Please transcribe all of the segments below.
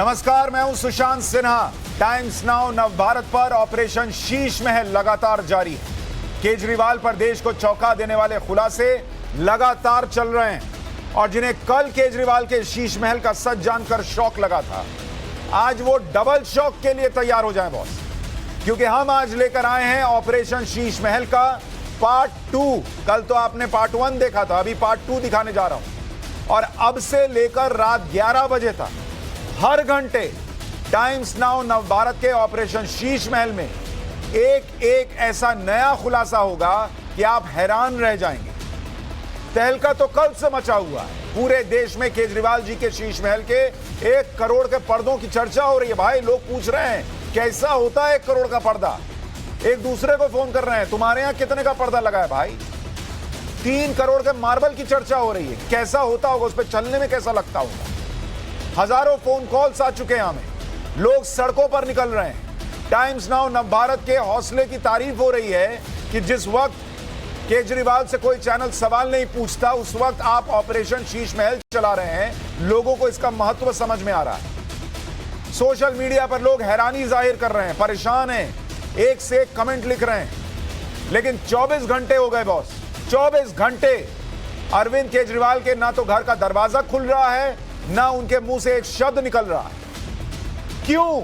नमस्कार, मैं हूं सुशांत सिन्हा। टाइम्स नाउ नवभारत पर ऑपरेशन शीश महल लगातार जारी है। केजरीवाल पर देश को चौंका देने वाले खुलासे लगातार चल रहे हैं और जिन्हें कल केजरीवाल के शीश महल का सच जानकर शौक लगा था, आज वो डबल शौक के लिए तैयार हो जाएं बॉस, क्योंकि हम आज लेकर आए हैं ऑपरेशन शीश महल का पार्ट 2। कल तो आपने पार्ट 1 देखा था, अभी पार्ट 2 दिखाने जा रहा हूं। और अब से लेकर रात 11 बजे तक हर घंटे टाइम्स नाउ नवभारत के ऑपरेशन शीश महल में एक एक ऐसा नया खुलासा होगा कि आप हैरान रह जाएंगे। तहलका तो कल से मचा हुआ है, पूरे देश में केजरीवाल जी के शीश महल के 1 करोड़ के पर्दों की चर्चा हो रही है। भाई लोग पूछ रहे हैं कैसा होता है 1 करोड़ का पर्दा, एक दूसरे को फोन कर रहे हैं तुम्हारे यहां कितने का पर्दा लगा है भाई। 3 करोड़ के मार्बल की चर्चा हो रही है, कैसा होता होगा, उस पर चलने में कैसा लगता होगा। हजारों फोन कॉल्स आ चुके हैं हमें, लोग सड़कों पर निकल रहे हैं। टाइम्स नाउ नवभारत के हौसले की तारीफ हो रही है कि जिस वक्त केजरीवाल से कोई चैनल सवाल नहीं पूछता, उस वक्त आप ऑपरेशन शीश महल चला रहे हैं। लोगों को इसका महत्व समझ में आ रहा है। सोशल मीडिया पर लोग हैरानी जाहिर कर रहे हैं, परेशान हैं, एक से एक कमेंट लिख रहे हैं। लेकिन 24 घंटे हो गए बॉस, 24 घंटे अरविंद केजरीवाल के ना तो घर का दरवाजा खुल रहा है, ना उनके मुंह से एक शब्द निकल रहा है। क्यों?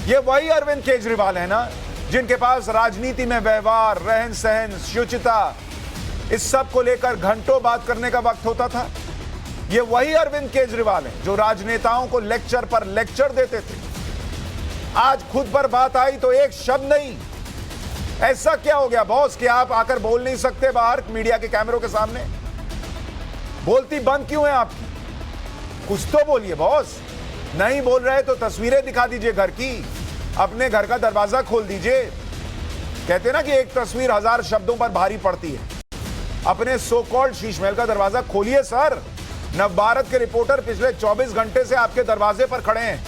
ये वही अरविंद केजरीवाल है ना जिनके पास राजनीति में व्यवहार, रहन सहन, शुचिता, इस सब को लेकर घंटों बात करने का वक्त होता था। ये वही अरविंद केजरीवाल है जो राजनेताओं को लेक्चर पर लेक्चर देते थे। आज खुद पर बात आई तो एक शब्द नहीं। ऐसा क्या हो गया बॉस कि आप आकर बोल नहीं सकते बाहर मीडिया के कैमरों के सामने? बोलती बंद क्यों है आपकी? कुछ तो बोलिए बॉस। नहीं बोल रहे तो तस्वीरें दिखा दीजिए घर की, अपने घर का दरवाजा खोल दीजिए। कहते ना कि एक तस्वीर 1000 शब्दों पर भारी पड़ती है। अपने सो कॉल्ड शीश महल का दरवाजा खोलिए सर। नवभारत के रिपोर्टर पिछले 24 घंटे से आपके दरवाजे पर खड़े हैं,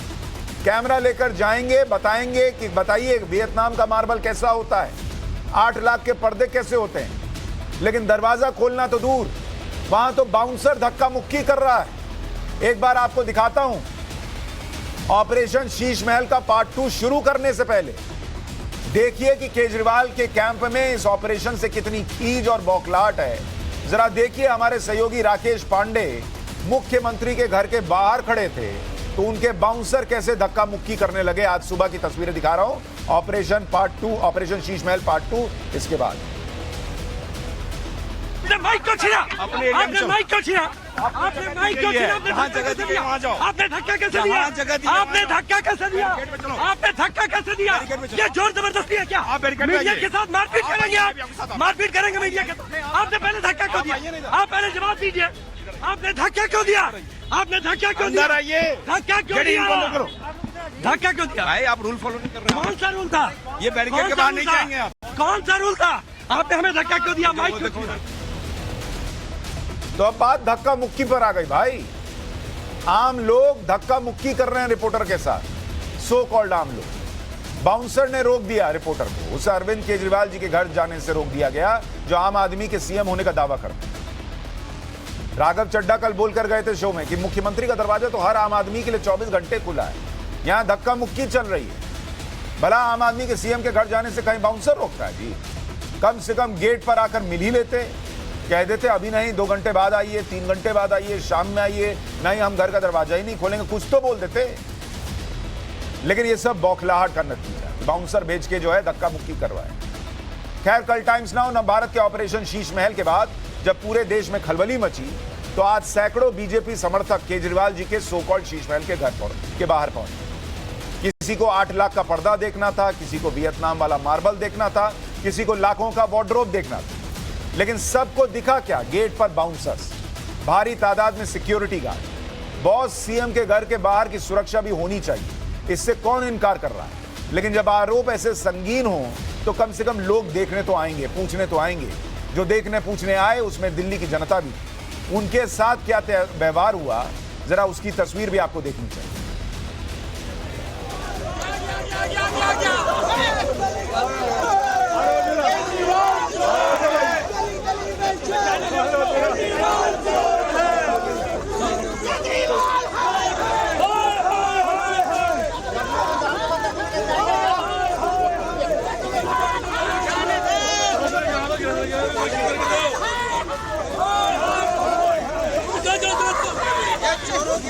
कैमरा लेकर जाएंगे, बताएंगे कि बताइए वियतनाम का मार्बल कैसा होता है, 8 लाख के पर्दे कैसे होते हैं। लेकिन दरवाजा खोलना तो दूर, वहां तो बाउंसर धक्का मुक्की कर रहा है। एक बार आपको दिखाता हूं, ऑपरेशन शीश महल का पार्ट 2 शुरू करने से पहले देखिए कि केजरीवाल के कैंप में इस ऑपरेशन से कितनी खीज और बौखलाहट है। जरा देखिए, हमारे सहयोगी राकेश पांडे मुख्यमंत्री के घर के बाहर खड़े थे तो उनके बाउंसर कैसे धक्का मुक्की करने लगे। आज सुबह की तस्वीरें दिखा रहा हूं, operation part 2, operation Sheesh Mahal part 2। इसके बाद माइक को छीना, आपने माइक को छीना, आपने माइक को छीना, आपने धक्का कैसे दिया? आपने धक्का कैसे दिया? आपने धक्का कैसे दिया? ये जोर जबरदस्ती है क्या? मीडिया के साथ मारपीट करेंगे आप? मारपीट करेंगे मीडिया के साथ? आपने पहले धक्का क्यों दिया? आप पहले जवाब दीजिए। आपने धक्का क्यों दिया? आपने धक्का क्यों दिया? धक्का क्यों दिया? धक्का क्यों दिया? भाई आप रूल फॉलो नहीं कर रहे। कौन सा रूल था? ये बैरिकेड के बाहर नहीं जाएंगे आप। कौन सा रूल था? आपने हमें धक्का क्यों दिया? माइक क्यों छीना? तो अब बात धक्का मुक्की पर आ गई भाई। आम लोग धक्का मुक्की कर रहे हैं रिपोर्टर के साथ, सो कॉल्ड आम लोग। बाउंसर ने रोक दिया रिपोर्टर को, उसे अरविंद केजरीवाल जी के घर जाने से रोक दिया गया, जो आम आदमी के सीएम होने का दावा करते हैं। राघव चड्ढा कल बोलकर गए थे शो में कि मुख्यमंत्री का दरवाजा तो हर आम आदमी के लिए 24 घंटे खुला है, यहां धक्का मुक्की चल रही है। भला आम आदमी के सीएम के घर जाने से कहीं बाउंसर रोकता है जी? कम से कम गेट पर आकर मिल ही लेते, कह देते अभी नहीं, 2 घंटे बाद आइए, 3 घंटे बाद आइए, शाम में आइए, नहीं हम घर का दरवाजा ही नहीं खोलेंगे, कुछ तो बोल देते। लेकिन ये सब बौखलाहट का नतीजा, बाउंसर भेज के जो है धक्का मुक्की करवाए। खैर, कल टाइम्स नाउ नवभारत के ऑपरेशन शीश महल के बाद जब पूरे देश में खलबली मची तो आज सैकड़ों बीजेपी समर्थक केजरीवाल जी के सो कॉल्ड शीश महल के घर के बाहर पहुंचे। किसी को 8 लाख का पर्दा देखना था, किसी को वियतनाम वाला मार्बल देखना था, किसी को लाखों का वार्डरोब देखना था। लेकिन सबको दिखा क्या? गेट पर बाउंसर्स, भारी तादाद में सिक्योरिटी गार्ड। बॉस, सीएम के घर के बाहर की सुरक्षा भी होनी चाहिए, इससे कौन इनकार कर रहा है? लेकिन जब आरोप ऐसे संगीन हो तो कम से कम लोग देखने तो आएंगे, पूछने तो आएंगे। जो देखने पूछने आए उसमें दिल्ली की जनता भी, उनके साथ क्या व्यवहार हुआ, जरा उसकी तस्वीर भी आपको देखनी चाहिए। ये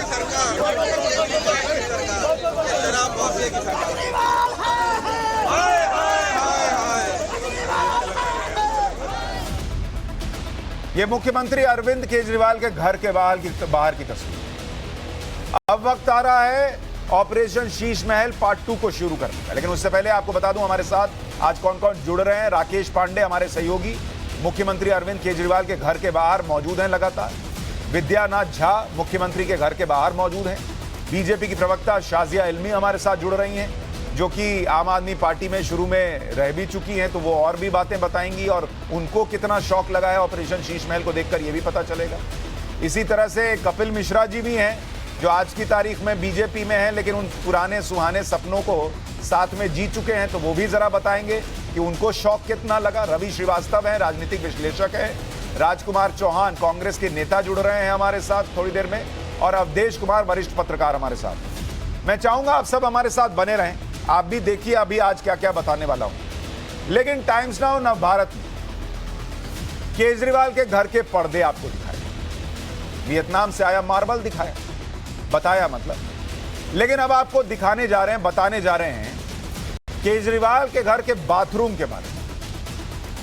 मुख्यमंत्री अरविंद केजरीवाल के घर के बाहर की तस्वीर। अब वक्त आ रहा है ऑपरेशन शीश महल पार्ट 2 को शुरू करने का, लेकिन उससे पहले आपको बता दूं हमारे साथ आज कौन कौन जुड़ रहे हैं। राकेश पांडे हमारे सहयोगी मुख्यमंत्री अरविंद केजरीवाल के घर के बाहर मौजूद हैं लगातार। विद्यानाथ झा मुख्यमंत्री के घर के बाहर मौजूद हैं। बीजेपी की प्रवक्ता शाजिया इल्मी हमारे साथ जुड़ रही हैं, जो कि आम आदमी पार्टी में शुरू में रह भी चुकी हैं, तो वो और भी बातें बताएंगी और उनको कितना शौक लगा है ऑपरेशन शीश महल को देखकर ये भी पता चलेगा। इसी तरह से कपिल मिश्रा जी भी हैं, जो आज की तारीख में बीजेपी में हैं, लेकिन उन पुराने सुहाने सपनों को साथ में जी चुके हैं, तो वो भी जरा बताएंगे कि उनको शौक कितना लगा। रवि श्रीवास्तव हैं, राजनीतिक विश्लेषक हैं। राजकुमार चौहान कांग्रेस के नेता जुड़ रहे हैं हमारे साथ थोड़ी देर में, और अवधेश कुमार वरिष्ठ पत्रकार हमारे साथ। मैं चाहूंगा आप सब हमारे साथ बने रहें, आप भी देखिए अभी आज क्या क्या बताने वाला हूं। लेकिन टाइम्स नाउ नवभारत में केजरीवाल के घर के पर्दे आपको दिखाए, वियतनाम से आया मार्बल दिखाया, बताया मतलब। लेकिन अब आपको दिखाने जा रहे हैं, बताने जा रहे हैं केजरीवाल के घर के बाथरूम के बारे में।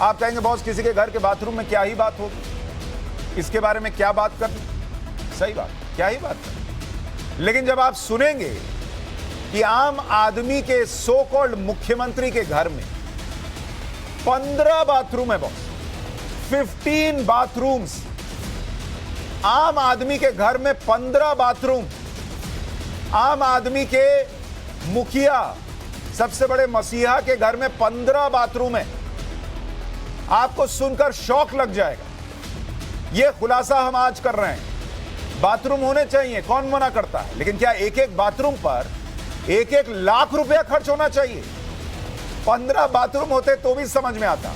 आप कहेंगे बॉस किसी के घर के बाथरूम में क्या ही बात होगी, इसके बारे में क्या बात करनी। सही बात, क्या ही बात करनी। लेकिन जब आप सुनेंगे कि आम आदमी के सो कॉल्ड मुख्यमंत्री के घर में 15 बाथरूम है बॉस, 15 बाथरूम्स। आम आदमी के घर में 15 बाथरूम। आम आदमी के मुखिया, सबसे बड़े मसीहा के घर में 15 बाथरूम है। आपको सुनकर शौक लग जाएगा। यह खुलासा हम आज कर रहे हैं। बाथरूम होने चाहिए, कौन मना करता है, लेकिन क्या एक एक बाथरूम पर 1-1 लाख रुपया खर्च होना चाहिए? 15 बाथरूम होते तो भी समझ में आता।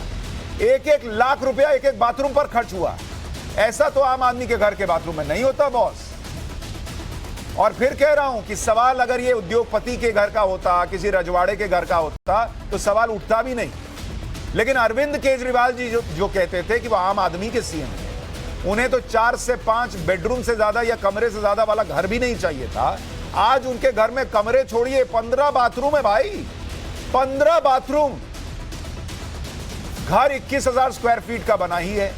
1-1 लाख रुपया एक एक बाथरूम पर खर्च हुआ, ऐसा तो आम आदमी के घर के बाथरूम में नहीं होता बॉस। और फिर कह रहा हूं कि सवाल अगर ये उद्योगपति के घर का होता, किसी रजवाड़े के घर का होता, तो सवाल उठता भी नहीं। लेकिन अरविंद केजरीवाल जी जो कहते थे कि वो आम आदमी के सीएम हैं, उन्हें तो 4 से 5 बेडरूम से ज्यादा या कमरे से ज्यादा वाला घर भी नहीं चाहिए था। आज उनके घर में कमरे छोड़िए, 15 बाथरूम है भाई, 15 बाथरूम। घर 21,000 स्क्वायर फीट का बना ही है,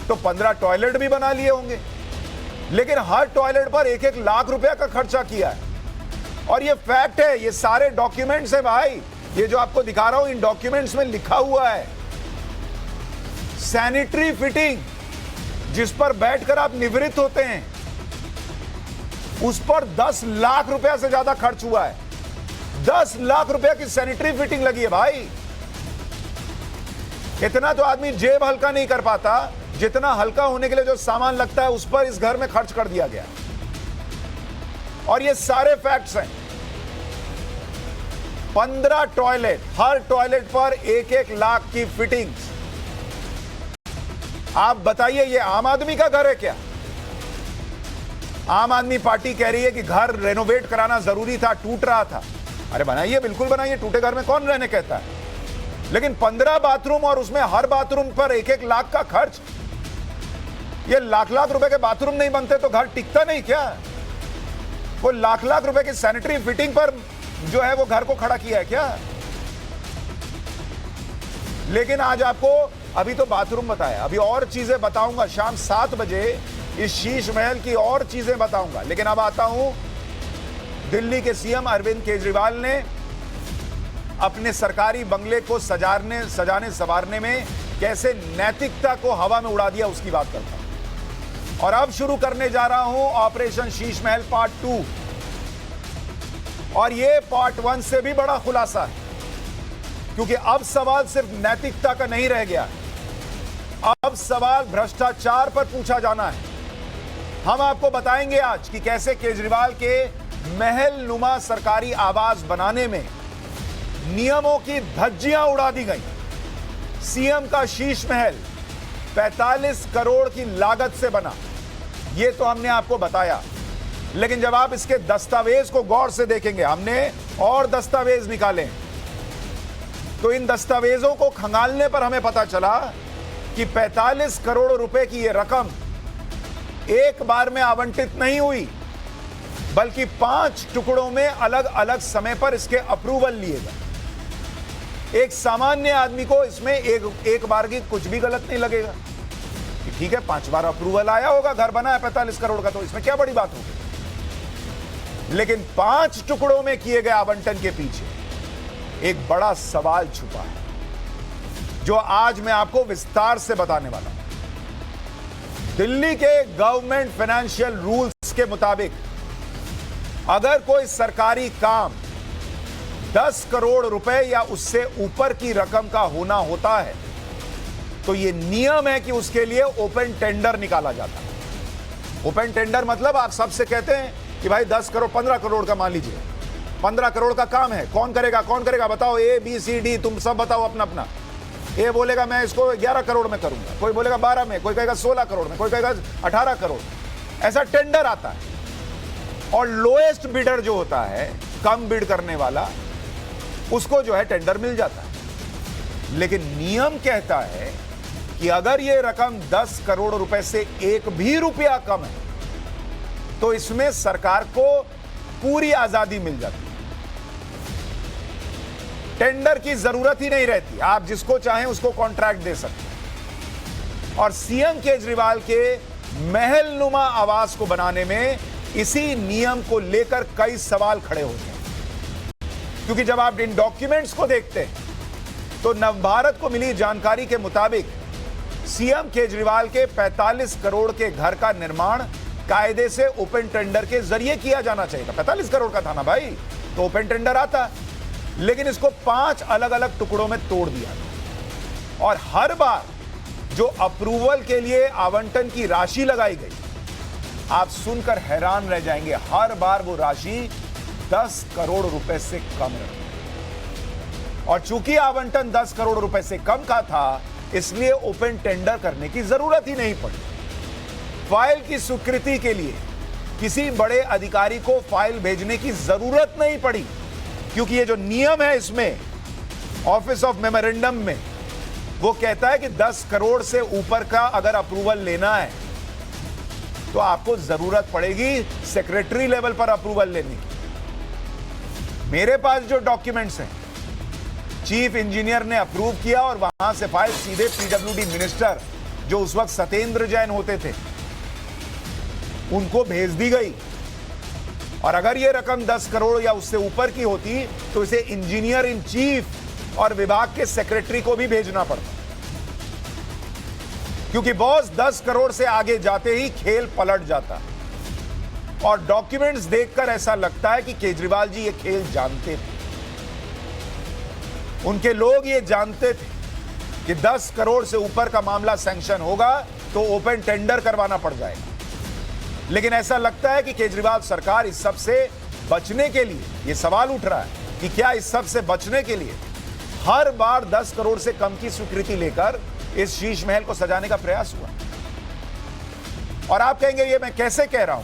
तो 15 टॉयलेट भी बना लिए होंगे। लेकिन हर टॉयलेट पर 1-1 लाख रुपया का खर्चा किया है। और ये फैक्ट है, ये सारे डॉक्यूमेंट्स है भाई। ये जो आपको दिखा रहा हूं, इन डॉक्यूमेंट्स में लिखा हुआ है सैनिटरी फिटिंग, जिस पर बैठकर आप निवृत्त होते हैं, उस पर 10 लाख रुपया से ज्यादा खर्च हुआ है। 10 लाख रुपया की सैनिटरी फिटिंग लगी है भाई। इतना तो आदमी जेब हल्का नहीं कर पाता, जितना हल्का होने के लिए जो सामान लगता है उस पर इस घर में खर्च कर दिया गया। और ये सारे फैक्ट्स हैं। 15 टॉयलेट, हर टॉयलेट पर 1-1 लाख की फिटिंग्स। आप बताइए, ये आम आदमी का घर है क्या? आम आदमी पार्टी कह रही है कि घर रेनोवेट कराना जरूरी था, टूट रहा था। अरे बनाइए, बिल्कुल बनाइए, टूटे घर में कौन रहने कहता है। लेकिन 15 बाथरूम और उसमें हर बाथरूम पर 1-1 लाख का खर्च। ये लाख रुपए के बाथरूम नहीं बनते तो घर टिकता नहीं क्या? वो लाख रुपए की सैनिटरी फिटिंग पर जो है वो घर को खड़ा किया है क्या? लेकिन आज आपको अभी तो बाथरूम बताया, अभी और चीजें बताऊंगा। शाम 7 बजे इस शीश महल की और चीजें बताऊंगा। लेकिन अब आता हूं, दिल्ली के सीएम अरविंद केजरीवाल ने अपने सरकारी बंगले को सजाने संवारने में कैसे नैतिकता को हवा में उड़ा दिया, उसकी बात करता हूं। और अब शुरू करने जा रहा हूं ऑपरेशन शीश महल पार्ट 2। और यह पार्ट 1 से भी बड़ा खुलासा है, क्योंकि अब सवाल सिर्फ नैतिकता का नहीं रह गया, अब सवाल भ्रष्टाचार पर पूछा जाना है। हम आपको बताएंगे आज कि कैसे केजरीवाल के महल नुमा सरकारी आवास बनाने में नियमों की धज्जियां उड़ा दी गई। सीएम का शीश महल 45 करोड़ की लागत से बना, यह तो हमने आपको बताया। लेकिन जब आप इसके दस्तावेज को गौर से देखेंगे, हमने और दस्तावेज निकाले, तो इन दस्तावेजों को खंगालने पर हमें पता चला कि 45 करोड़ रुपए की यह रकम एक बार में आवंटित नहीं हुई। बल्कि 5 टुकड़ों में अलग अलग समय पर इसके अप्रूवल लिए गए। एक सामान्य आदमी को इसमें एक बार की कुछ भी गलत नहीं लगेगा कि ठीक है 5 बार अप्रूवल आया होगा, घर बना है 45 करोड़ का, तो इसमें क्या बड़ी बात होगी। लेकिन 5 टुकड़ों में किए गए आवंटन के पीछे एक बड़ा सवाल छुपा है, जो आज मैं आपको विस्तार से बताने वाला हूं। दिल्ली के गवर्नमेंट फाइनेंशियल रूल्स के मुताबिक अगर कोई सरकारी काम 10 करोड़ रुपए या उससे ऊपर की रकम का होना होता है तो यह नियम है कि उसके लिए ओपन टेंडर निकाला जाता है। ओपन टेंडर मतलब आप सबसे कहते हैं कि भाई 10 करोड़ 15 करोड़ का मान लीजिए, 15 करोड़ का काम है, कौन करेगा बताओ, ए बी सी डी तुम सब बताओ अपना अपना। ए बोलेगा मैं इसको 11 करोड़ में करूंगा, कोई बोलेगा 12 में, कोई कहेगा 16 करोड़ में, कोई कहेगा 18 करोड़। ऐसा टेंडर आता है और लोएस्ट बिडर जो होता है, कम बिड करने वाला, उसको जो है टेंडर मिल जाता है। लेकिन नियम कहता है कि अगर यह रकम 10 करोड़ रुपए से एक भी रुपया कम है तो इसमें सरकार को पूरी आजादी मिल जाती है, टेंडर की जरूरत ही नहीं रहती, आप जिसको चाहें उसको कॉन्ट्रैक्ट दे सकते हैं। और सीएम केजरीवाल के महलनुमा आवास को बनाने में इसी नियम को लेकर कई सवाल खड़े होते हैं, क्योंकि जब आप इन डॉक्यूमेंट्स को देखते हैं तो नवभारत को मिली जानकारी के मुताबिक सीएम केजरीवाल के 45 करोड़ के घर का निर्माण कायदे से ओपन टेंडर के जरिए किया जाना चाहिए था। 45 करोड़ का था ना भाई, तो ओपन टेंडर आता, लेकिन इसको 5 अलग अलग टुकड़ों में तोड़ दिया गया। और हर बार जो अप्रूवल के लिए आवंटन की राशि लगाई गई, आप सुनकर हैरान रह जाएंगे, हर बार वो राशि 10 करोड़ रुपए से कम रही। और चूंकि आवंटन 10 करोड़ रुपए से कम का था, इसलिए ओपन टेंडर करने की जरूरत ही नहीं पड़ी। फाइल की स्वीकृति के लिए किसी बड़े अधिकारी को फाइल भेजने की जरूरत नहीं पड़ी, क्योंकि ये जो नियम है इसमें ऑफिस ऑफ मेमोरेंडम में, वो कहता है कि 10 करोड़ से ऊपर का अगर अप्रूवल लेना है तो आपको जरूरत पड़ेगी सेक्रेटरी लेवल पर अप्रूवल लेने की। मेरे पास जो डॉक्यूमेंट्स हैं, चीफ इंजीनियर ने अप्रूव किया और वहां से फाइल सीधे पीडब्ल्यूडी मिनिस्टर, जो उस वक्त सत्येंद्र जैन होते थे, उनको भेज दी गई। और अगर यह रकम 10 करोड़ या उससे ऊपर की होती तो इसे इंजीनियर इन चीफ और विभाग के सेक्रेटरी को भी भेजना पड़ता, क्योंकि बॉस 10 करोड़ से आगे जाते ही खेल पलट जाता। और डॉक्यूमेंट्स देखकर ऐसा लगता है कि केजरीवाल जी ये खेल जानते थे, उनके लोग ये जानते थे कि 10 करोड़ से ऊपर का मामला सैंक्शन होगा तो ओपन टेंडर करवाना पड़ जाएगा। लेकिन ऐसा लगता है कि केजरीवाल सरकार इस सब से बचने के लिए, ये सवाल उठ रहा है कि क्या इस सब से बचने के लिए हर बार 10 करोड़ से कम की स्वीकृति लेकर इस शीश महल को सजाने का प्रयास हुआ। और आप कहेंगे ये मैं कैसे कह रहा हूं,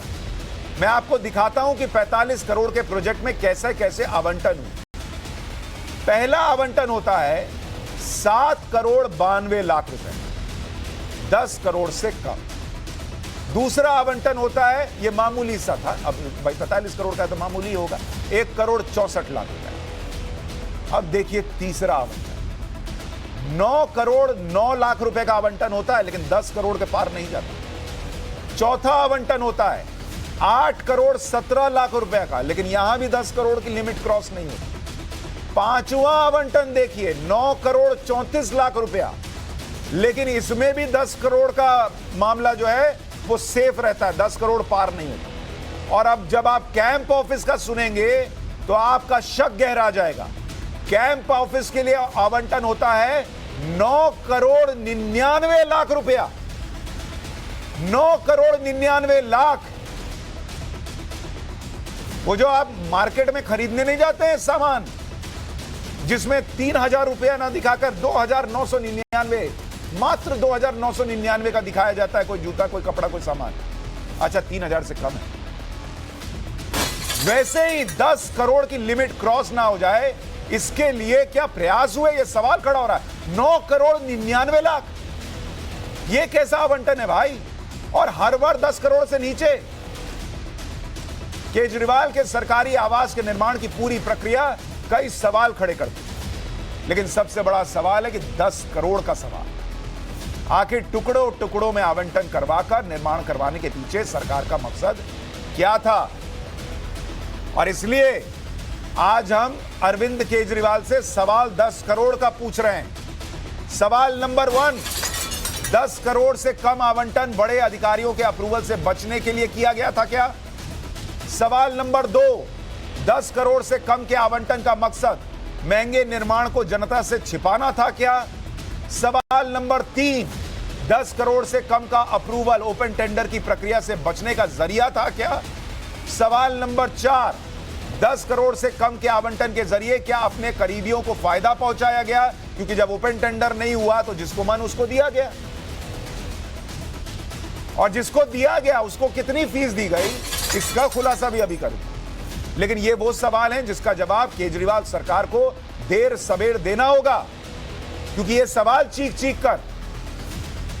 मैं आपको दिखाता हूं कि 45 करोड़ के प्रोजेक्ट में कैसे कैसे आवंटन हुआ। पहला आवंटन होता है 7 करोड़ 92 लाख रुपए, 10 करोड़ से कम। दूसरा आवंटन होता है, ये मामूली सा था, अब भाई 45 करोड़ का तो मामूली होगा, 1 करोड़ 64 लाख रुपए। अब देखिए तीसरा आवंटन 9 करोड़ 9 लाख रुपए का आवंटन होता है, लेकिन 10 करोड़ के पार नहीं जाता। चौथा आवंटन होता है 8 करोड़ 17 लाख रुपए का, लेकिन यहां भी 10 करोड़ की लिमिट क्रॉस नहीं होती। पांचवा आवंटन देखिए 9 करोड़ 34 लाख रुपया, लेकिन इसमें भी 10 करोड़ का मामला जो है वो सेफ रहता है, 10 करोड़ पार नहीं होता। और अब जब आप कैंप ऑफिस का सुनेंगे तो आपका शक गहरा जाएगा। कैंप ऑफिस के लिए आवंटन होता है 9 करोड़ 99 लाख रुपया, 9 करोड़ 99 लाख। वो जो आप मार्केट में खरीदने नहीं जाते हैं सामान, जिसमें 3,000 रुपया ना दिखाकर 2,999, मात्र 2,999 का दिखाया जाता है, कोई जूता, कोई कपड़ा, कोई सामान। अच्छा 3,000 से कम है। वैसे ही 10 करोड़ की लिमिट क्रॉस ना हो जाए, इसके लिए क्या प्रयास हुए, यह सवाल खड़ा हो रहा है। 9 करोड़ 99 लाख, यह कैसा आवंटन है भाई? और हर बार 10 करोड़ से नीचे। केजरीवाल के सरकारी आवास के निर्माण की पूरी प्रक्रिया कई सवाल खड़े करती है, लेकिन सबसे बड़ा सवाल है कि 10 करोड़ का सवाल। आखिर टुकड़ों टुकड़ों में आवंटन करवाकर निर्माण करवाने के पीछे सरकार का मकसद क्या था? और इसलिए आज हम अरविंद केजरीवाल से सवाल 10 करोड़ का पूछ रहे हैं। सवाल नंबर 1, 10 करोड़ से कम आवंटन बड़े अधिकारियों के अप्रूवल से बचने के लिए किया गया था क्या? सवाल नंबर 2, 10 करोड़ से कम के आवंटन का मकसद महंगे निर्माण को जनता से छिपाना था क्या? सवाल नंबर 3, 10 करोड़ से कम का अप्रूवल ओपन टेंडर की प्रक्रिया से बचने का जरिया था क्या? सवाल नंबर 4, 10 करोड़ से कम के आवंटन के जरिए क्या अपने करीबियों को फायदा पहुंचाया गया? क्योंकि जब ओपन टेंडर नहीं हुआ तो जिसको मन उसको दिया गया, और जिसको दिया गया उसको कितनी फीस दी गई, इसका खुलासा भी अभी करूं। लेकिन ये वो सवाल हैं जिसका जवाब केजरीवाल सरकार को देर सवेर देना होगा, क्योंकि ये सवाल चीख चीख कर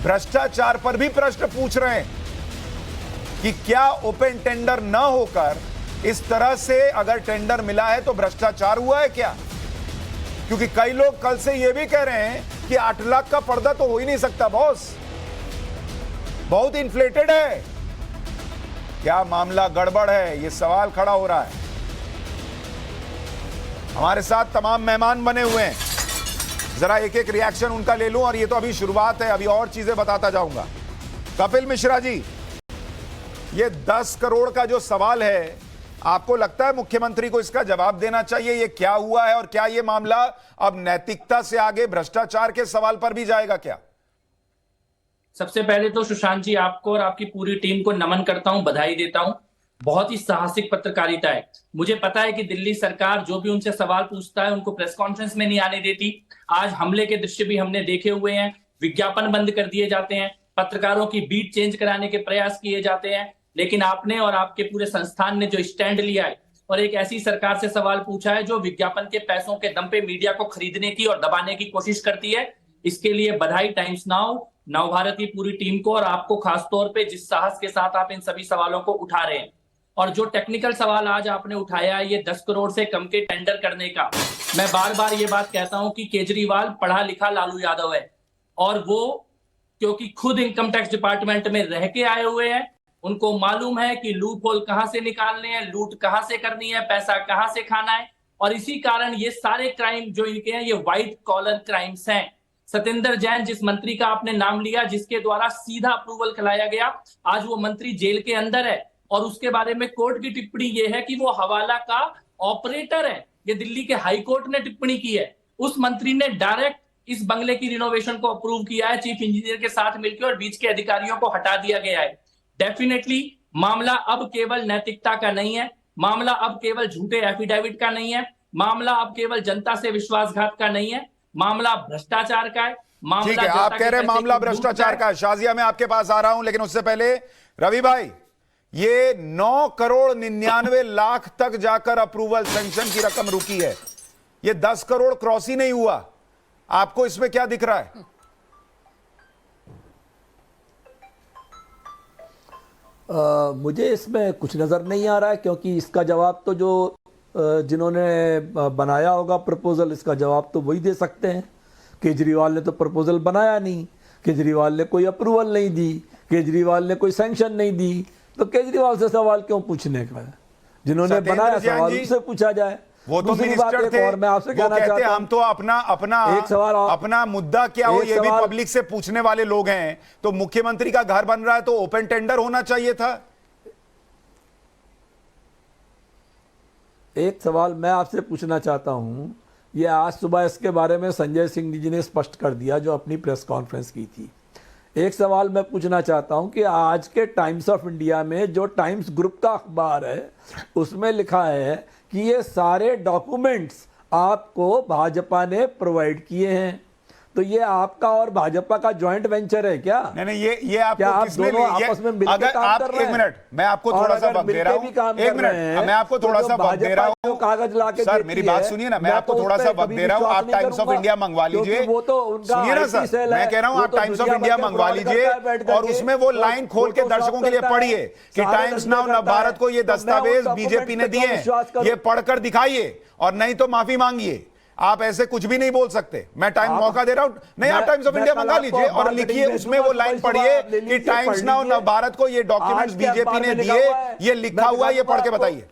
भ्रष्टाचार पर भी प्रश्न पूछ रहे हैं कि क्या ओपन टेंडर ना होकर इस तरह से अगर टेंडर मिला है तो भ्रष्टाचार हुआ है क्या? क्योंकि कई लोग कल से ये भी कह रहे हैं कि 8 लाख का पर्दा तो हो ही नहीं सकता बॉस, बहुत इन्फ्लेटेड है। क्या मामला गड़बड़ है? ये सवाल खड़ा हो रहा है। हमारे साथ तमाम मेहमान बने हुए हैं, जरा एक एक रिएक्शन उनका ले लूं, और ये तो अभी शुरुआत है, अभी और चीजें बताता जाऊंगा। कपिल मिश्रा जी, ये 10 करोड़ का जो सवाल है, आपको लगता है मुख्यमंत्री को इसका जवाब देना चाहिए? ये क्या हुआ है और क्या ये मामला अब नैतिकता से आगे भ्रष्टाचार के सवाल पर भी जाएगा क्या? सबसे पहले तो सुशांत जी, आपको और आपकी पूरी टीम को नमन करता हूं, बधाई देता हूं। बहुत ही साहसिक पत्रकारिता है। मुझे पता है कि दिल्ली सरकार जो भी उनसे सवाल पूछता है उनको प्रेस कॉन्फ्रेंस में नहीं आने देती। आज हमले के दृश्य भी हमने देखे हुए हैं, विज्ञापन बंद कर दिए जाते हैं, पत्रकारों की बीट चेंज कराने के प्रयास किए जाते हैं, लेकिन आपने और आपके पूरे संस्थान ने जो स्टैंड लिया है और एक ऐसी सरकार से सवाल पूछा है जो विज्ञापन के पैसों के दम पे मीडिया को खरीदने की और दबाने की कोशिश करती है, इसके लिए बधाई टाइम्स नाउ, नवभारत की पूरी टीम को और आपको खासतौर पे जिस साहस के साथ आप इन सभी सवालों को उठा रहे हैं। और जो टेक्निकल सवाल आज आपने उठाया है, ये 10 करोड़ से कम के टेंडर करने का, मैं बार बार ये बात कहता हूं कि केजरीवाल पढ़ा लिखा लालू यादव है, और वो क्योंकि खुद इनकम टैक्स डिपार्टमेंट में रह के आए हुए हैं, उनको मालूम है कि लूप होल कहां से निकालने हैं, लूट कहां से करनी है, पैसा कहां से खाना है, और इसी कारण ये सारे क्राइम जो इनके हैं ये व्हाइट कॉलर क्राइम्स हैं। सत्येंद्र जैन जिस मंत्री का आपने नाम लिया, जिसके द्वारा सीधा अप्रूवल खिलाया गया, आज वो मंत्री जेल के अंदर है, और उसके बारे में कोर्ट की टिप्पणी ये है कि वो हवाला का ऑपरेटर है। ये दिल्ली के हाई कोर्ट ने टिप्पणी की है। उस मंत्री ने डायरेक्ट इस बंगले की रिनोवेशन को अप्रूव किया है चीफ इंजीनियर के साथ मिलकर, और बीच के अधिकारियों को हटा दिया गया है। डेफिनेटली मामला अब केवल नैतिकता का नहीं है, मामला अब केवल झूठे एफिडेविट का नहीं है, मामला अब केवल जनता से विश्वासघात का नहीं है, मामला भ्रष्टाचार का है। ठीक है, आप कह रहे हैं मामला भ्रष्टाचार का है। शाजिया, मैं आपके पास आ रहा हूं, लेकिन उससे पहले रवि भाई, ये 9 करोड़ 99 लाख तक जाकर अप्रूवल सैंक्शन की रकम रुकी है, ये 10 करोड़ क्रॉस ही नहीं हुआ। आपको इसमें क्या दिख रहा है? मुझे इसमें कुछ नज़र नहीं आ रहा है, क्योंकि इसका जवाब तो जो जिन्होंने बनाया होगा प्रपोजल, इसका जवाब तो वही दे सकते हैं। केजरीवाल ने तो प्रपोजल बनाया नहीं, केजरीवाल ने कोई अप्रूवल नहीं दी, केजरीवाल ने कोई सैंक्शन नहीं दी, तो केजरीवाल से सवाल क्यों पूछने का है? जिन्होंने बनाया सवाल उनसे पूछा जाए। वो तो मिनिस्टर थे, और मैं आपसे कहना चाहता हूं, हम तो अपना मुद्दा क्या हो ये भी पब्लिक से पूछने वाले लोग हैं। तो मुख्यमंत्री का घर बन रहा है तो ओपन टेंडर होना चाहिए था। एक सवाल मैं आपसे पूछना चाहता हूं, ये आज सुबह इसके बारे में संजय सिंह जी ने स्पष्ट कर दिया जो अपनी प्रेस कॉन्फ्रेंस की थी। एक सवाल मैं पूछना चाहता हूं कि आज के टाइम्स ऑफ इंडिया में जो टाइम्स ग्रुप का अखबार है, उसमें लिखा है कि ये सारे डॉक्यूमेंट्स आपको भाजपा ने प्रोवाइड किए हैं। तो ये आपका और भाजपा का जॉइंट वेंचर है क्या? नहीं, ये आपको क्या आप किसने दोनों ये- आपस में मिलकर अगर काम आप कर रहे एक हैं? मिनट, मैं आपको और थोड़ा सा अगर वक्त दे मिलके रहा भी हूँ, काम एक कर रहे मिनट, हैं, मैं आपको तो थोड़ा जो सा वक्त दे रहा भाजपा जो कागज ला के हूँ। सर देती मेरी है, बात सुनिए ना, मैं आपको तो थोड़ा उस सा पे वक्त कभी दे रहा हूँ। विश्वास आप नहीं टाइम्स ऑफ करूंगा, इंडिया मंगवा क्योंकि लीजिए। वो तो उनका सुनिए ना IT सर, सेल मैं है, कह रहा हूँ वो आप तो टाइम्स ऑफ दुनिया इंडिया भर के मंगवा फ्रॉड लीजिए करता है बैठ और करके, उसमें वो तो लाइन खोल के फोटोशॉप दर्शकों के लिए करता है, पढ़िए कि सारे टाइम्स धंधे नाउ करता है। भारत को ये तो मैं उन दस्तावेज डॉक्यूमेंट्स बीजेपी ने पे दिए क्यों विश्वास हैं, करूं? ये पढ़कर दिखाइए और नहीं तो माफी मांगिए। आप ऐसे कुछ भी नहीं बोल सकते। मैं टाइम मौका दे रहा हूं। नहीं, आप टाइम्स ऑफ इंडिया मंगा लीजिए और लिखिए उसमें वो लाइन पढ़िए कि टाइम्स नाउ भारत को ये डॉक्यूमेंट्स बीजेपी ने दिए, ये लिखा हुआ है, ये पढ़ के बताइए।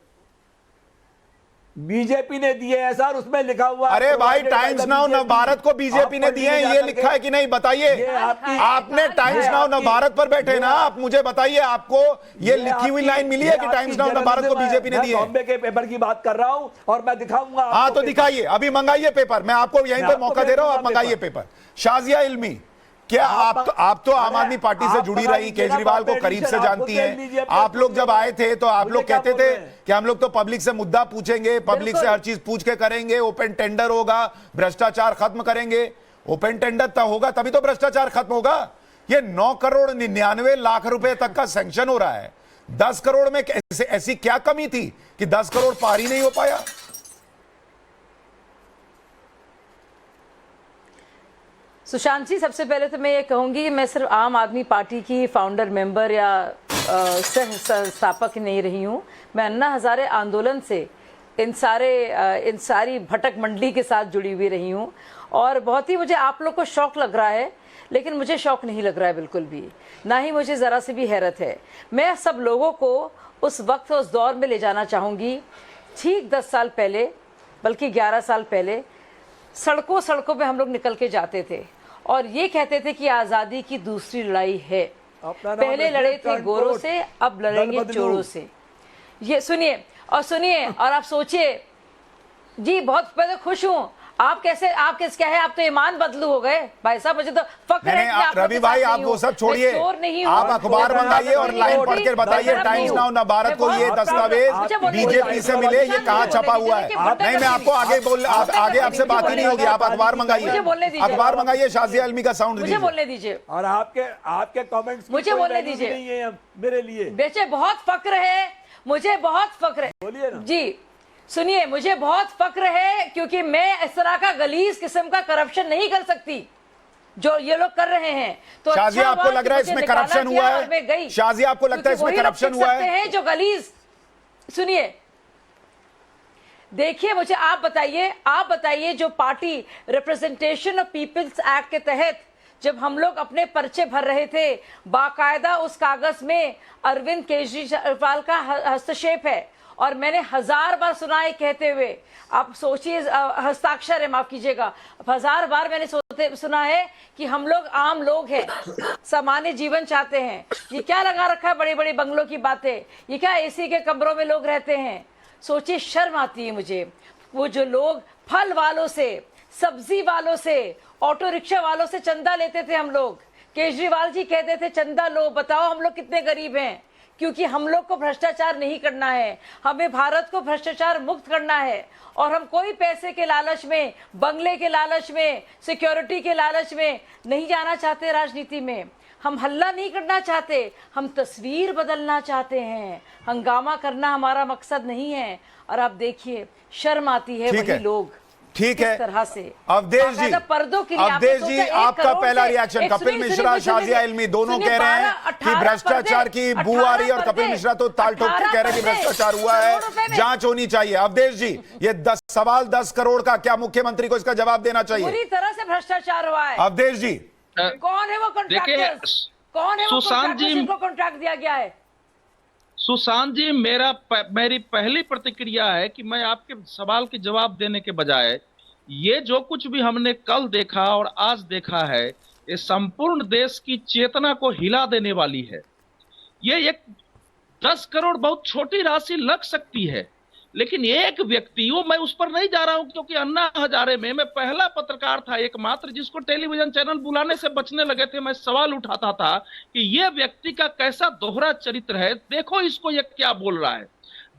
बीजेपी ने दिए है सर, उसमें लिखा हुआ है। अरे भाई, टाइम्स नाउ भारत को बीजेपी ने दिए हैं, ये लिखा है कि नहीं बताइए। आपने टाइम्स नाउ भारत पर बैठे ना, आप मुझे बताइए, आपको ये लिखी हुई लाइन मिली है कि टाइम्स नाउ भारत को बीजेपी ने दिए हैं? बॉम्बे के पेपर की बात कर रहा हूं और मैं दिखाऊंगा। हाँ तो दिखाइए, अभी मंगाइए पेपर, मैं आपको यहीं पर मौका दे रहा हूं, आप मंगाइए पेपर। शाजिया इल्मी, क्या आप तो आम आदमी पार्टी से जुड़ी रही, केजरीवाल को करीब से जानती हैं। आप लोग जब आए थे तो आप लोग कहते थे कि हम लोग तो पब्लिक से मुद्दा पूछेंगे, पब्लिक से हर चीज पूछ के करेंगे, ओपन टेंडर होगा, भ्रष्टाचार खत्म करेंगे। ओपन टेंडर तब होगा तभी तो भ्रष्टाचार खत्म होगा। ये 9 करोड़ 99 लाख रुपए तक का सैंक्शन हो रहा है, 10 करोड़ में ऐसी क्या कमी थी कि 10 करोड़ पार ही नहीं हो पाया? सुशांत जी, सबसे पहले तो मैं ये कहूंगी कि मैं सिर्फ आम आदमी पार्टी की फाउंडर मेंबर या सह संस्थापक नहीं रही हूं। मैं अन्ना हजारे आंदोलन से इन सारी भटक मंडली के साथ जुड़ी हुई रही हूं और बहुत ही मुझे आप लोग को शौक लग रहा है, लेकिन मुझे शौक नहीं लग रहा है बिल्कुल भी, ना ही मुझे ज़रा से भी हैरत है। मैं सब लोगों को उस वक्त उस दौर में ले जाना चाहूँगी, ठीक 10 साल पहले, बल्कि 11 साल पहले सड़कों पे हम लोग निकल के जाते थे और ये कहते थे कि आज़ादी की दूसरी लड़ाई है। पहले लड़े थे गोरों से, अब लड़ेंगे चोरों से। ये सुनिए और आप सोचिए जी, बहुत मैं तो खुश हूँ। आप क्या है, आप तो ईमान बदलू हो गए भाई साहब। मुझे तो फक्र है कि आप रवि भाई, आप वो सब छोड़िए, आप अखबार मंगाइए और लाइन पढ़ के बताइए टाइम्स नाउ भारत को ये दस्तावेज बीजेपी से मिले, ये कहाँ छपा हुआ है। नहीं, मैं आपको आगे आपसे बात ही नहीं होगी, आप अखबार मंगाइए, अखबार मंगाइए। शाजिया इल्मी का साउंड मुझे बोलने दीजिए और आपके कमेंट्स मुझे बोलने दीजिए। मेरे लिए बेचे बहुत फक्र है, मुझे बहुत फक्र है। बोलिए ना जी सुनिए, मुझे बहुत फक्र है क्योंकि मैं इस तरह का गलीज किस्म का करप्शन नहीं कर सकती जो ये लोग कर रहे हैं। तो शाजिया, आपको लग रहा है इसमें करप्शन हुआ है? शाजिया, आपको लगता है इसमें करप्शन हुआ है? जो गलीज, सुनिए, देखिए, मुझे आप बताइए जो party representation of peoples act के तहत जब हम लोग अपने पर्चे भर रहे थे, बाकायदा उस कागज में अरविंद केजरीवाल का हस्तक्षेप है और मैंने 1000 बार सुना है कहते हुए, आप सोचिए, हस्ताक्षर है, माफ कीजिएगा, 1000 बार मैंने सुना है कि हम लोग आम लोग हैं, सामान्य जीवन चाहते हैं। ये क्या लगा रखा है बड़े बड़े बंगलों की बातें, ये क्या एसी के कमरों में लोग रहते हैं? सोचिए, शर्म आती है मुझे। वो जो लोग फल वालों से, सब्जी वालों से, ऑटो रिक्शा वालों से चंदा लेते थे, हम लोग, केजरीवाल जी कहते थे चंदा लो, बताओ हम लोग कितने गरीब हैं। क्योंकि हम लोग को भ्रष्टाचार नहीं करना है, हमें भारत को भ्रष्टाचार मुक्त करना है और हम कोई पैसे के लालच में, बंगले के लालच में, सिक्योरिटी के लालच में नहीं जाना चाहते राजनीति में। हम हल्ला नहीं करना चाहते, हम तस्वीर बदलना चाहते हैं। हंगामा करना हमारा मकसद नहीं है। और आप देखिए, शर्म आती है वही लोग ठीक है। तरह से अवधेश जी, पर्दों के लिए अवधेश जी, आपका पहला रिएक्शन। कपिल मिश्रा, शाजिया इल्मी दोनों कह रहे हैं कि भ्रष्टाचार की बू आ रही है और कपिल मिश्रा तो ताल ठोक के कह रहे हैं कि भ्रष्टाचार हुआ है, जांच होनी चाहिए। अवधेष जी, ये 10 करोड़ का क्या मुख्यमंत्री को इसका जवाब देना चाहिए? पूरी तरह से भ्रष्टाचार हुआ है। अवधेश जी, कौन है वो कॉन्ट्रैक्टर? कौन है वो कॉन्ट्रैक्टर जिनको कॉन्ट्रैक्ट दिया गया है? सुशांत जी, मेरी पहली प्रतिक्रिया है कि मैं आपके सवाल के जवाब देने के बजाय ये जो कुछ भी हमने कल देखा और आज देखा है, ये संपूर्ण देश की चेतना को हिला देने वाली है। ये एक 10 करोड़ बहुत छोटी राशि लग सकती है, लेकिन एक व्यक्ति, मैं उस पर नहीं जा रहा हूं क्योंकि अन्ना हजारे में मैं पहला पत्रकार था एकमात्र जिसको टेलीविजन चैनल बुलाने से बचने लगे थे। मैं सवाल उठाता था कि यह व्यक्ति का कैसा दोहरा चरित्र है, देखो इसको ये क्या बोल रहा है।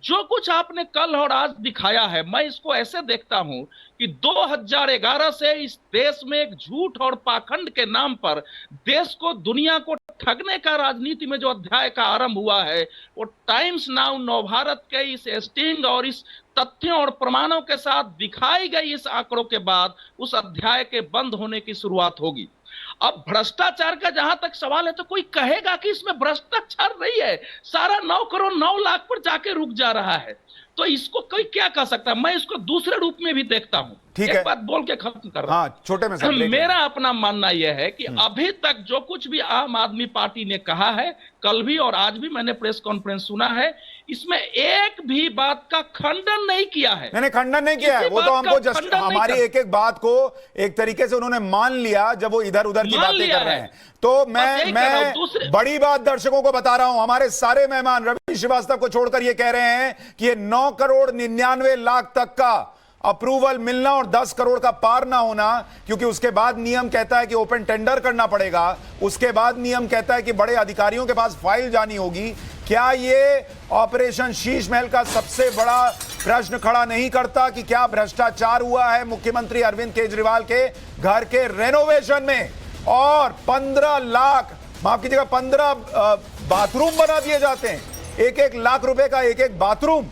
जो कुछ आपने कल और आज दिखाया है, मैं इसको ऐसे देखता हूं कि 2011 से इस देश में एक झूठ और पाखंड के नाम पर देश को, दुनिया को ठगने का राजनीति में जो अध्याय का आरंभ हुआ है, वो टाइम्स नाउ नवभारत के इस स्टिंग और इस तथ्यों और प्रमाणों के साथ दिखाई गई इस आंकड़ों के बाद उस अध्याय के बंद होने की शुरुआत होगी। अब भ्रष्टाचार का जहां तक सवाल है, तो कोई कहेगा कि इसमें भ्रष्टाचार नहीं है, सारा 9 करोड़ 9 लाख पर जाके रुक जा रहा है, तो इसको कोई क्या कह सकता है? मैं इसको दूसरे रूप में भी देखता हूं। ठीक एक है, बात बोल के खत्म कर रहा हूं। हाँ, छोटे में सब मेरा अपना मानना यह है कि अभी तक जो कुछ भी आम आदमी पार्टी ने कहा है, कल भी और आज भी मैंने प्रेस कॉन्फ्रेंस सुना है, इसमें एक भी बात का खंडन नहीं किया है। मैंने खंडन नहीं किया है, वो तो हमको जस्ट हमारी एक एक बात को एक तरीके से उन्होंने मान लिया जब वो इधर उधर की बातें कर रहे हैं। तो मैं बड़ी बात दर्शकों को बता रहा हूं, हमारे सारे मेहमान रवि श्रीवास्तव को छोड़कर ये कह रहे हैं कि ये 9 करोड़ 99 लाख तक का अप्रूवल मिलना और 10 करोड़ का पार ना होना, क्योंकि उसके बाद नियम कहता है कि ओपन टेंडर करना पड़ेगा, उसके बाद नियम कहता है कि बड़े अधिकारियों के पास फाइल जानी होगी। क्या ये ऑपरेशन शीश महल का सबसे बड़ा प्रश्न खड़ा नहीं करता कि क्या भ्रष्टाचार हुआ है मुख्यमंत्री अरविंद केजरीवाल के घर के रेनोवेशन में, और 15 लाख, माफ कीजिएगा, 15 बाथरूम बना दिए जाते हैं, 1-1 लाख रुपए का एक बाथरूम।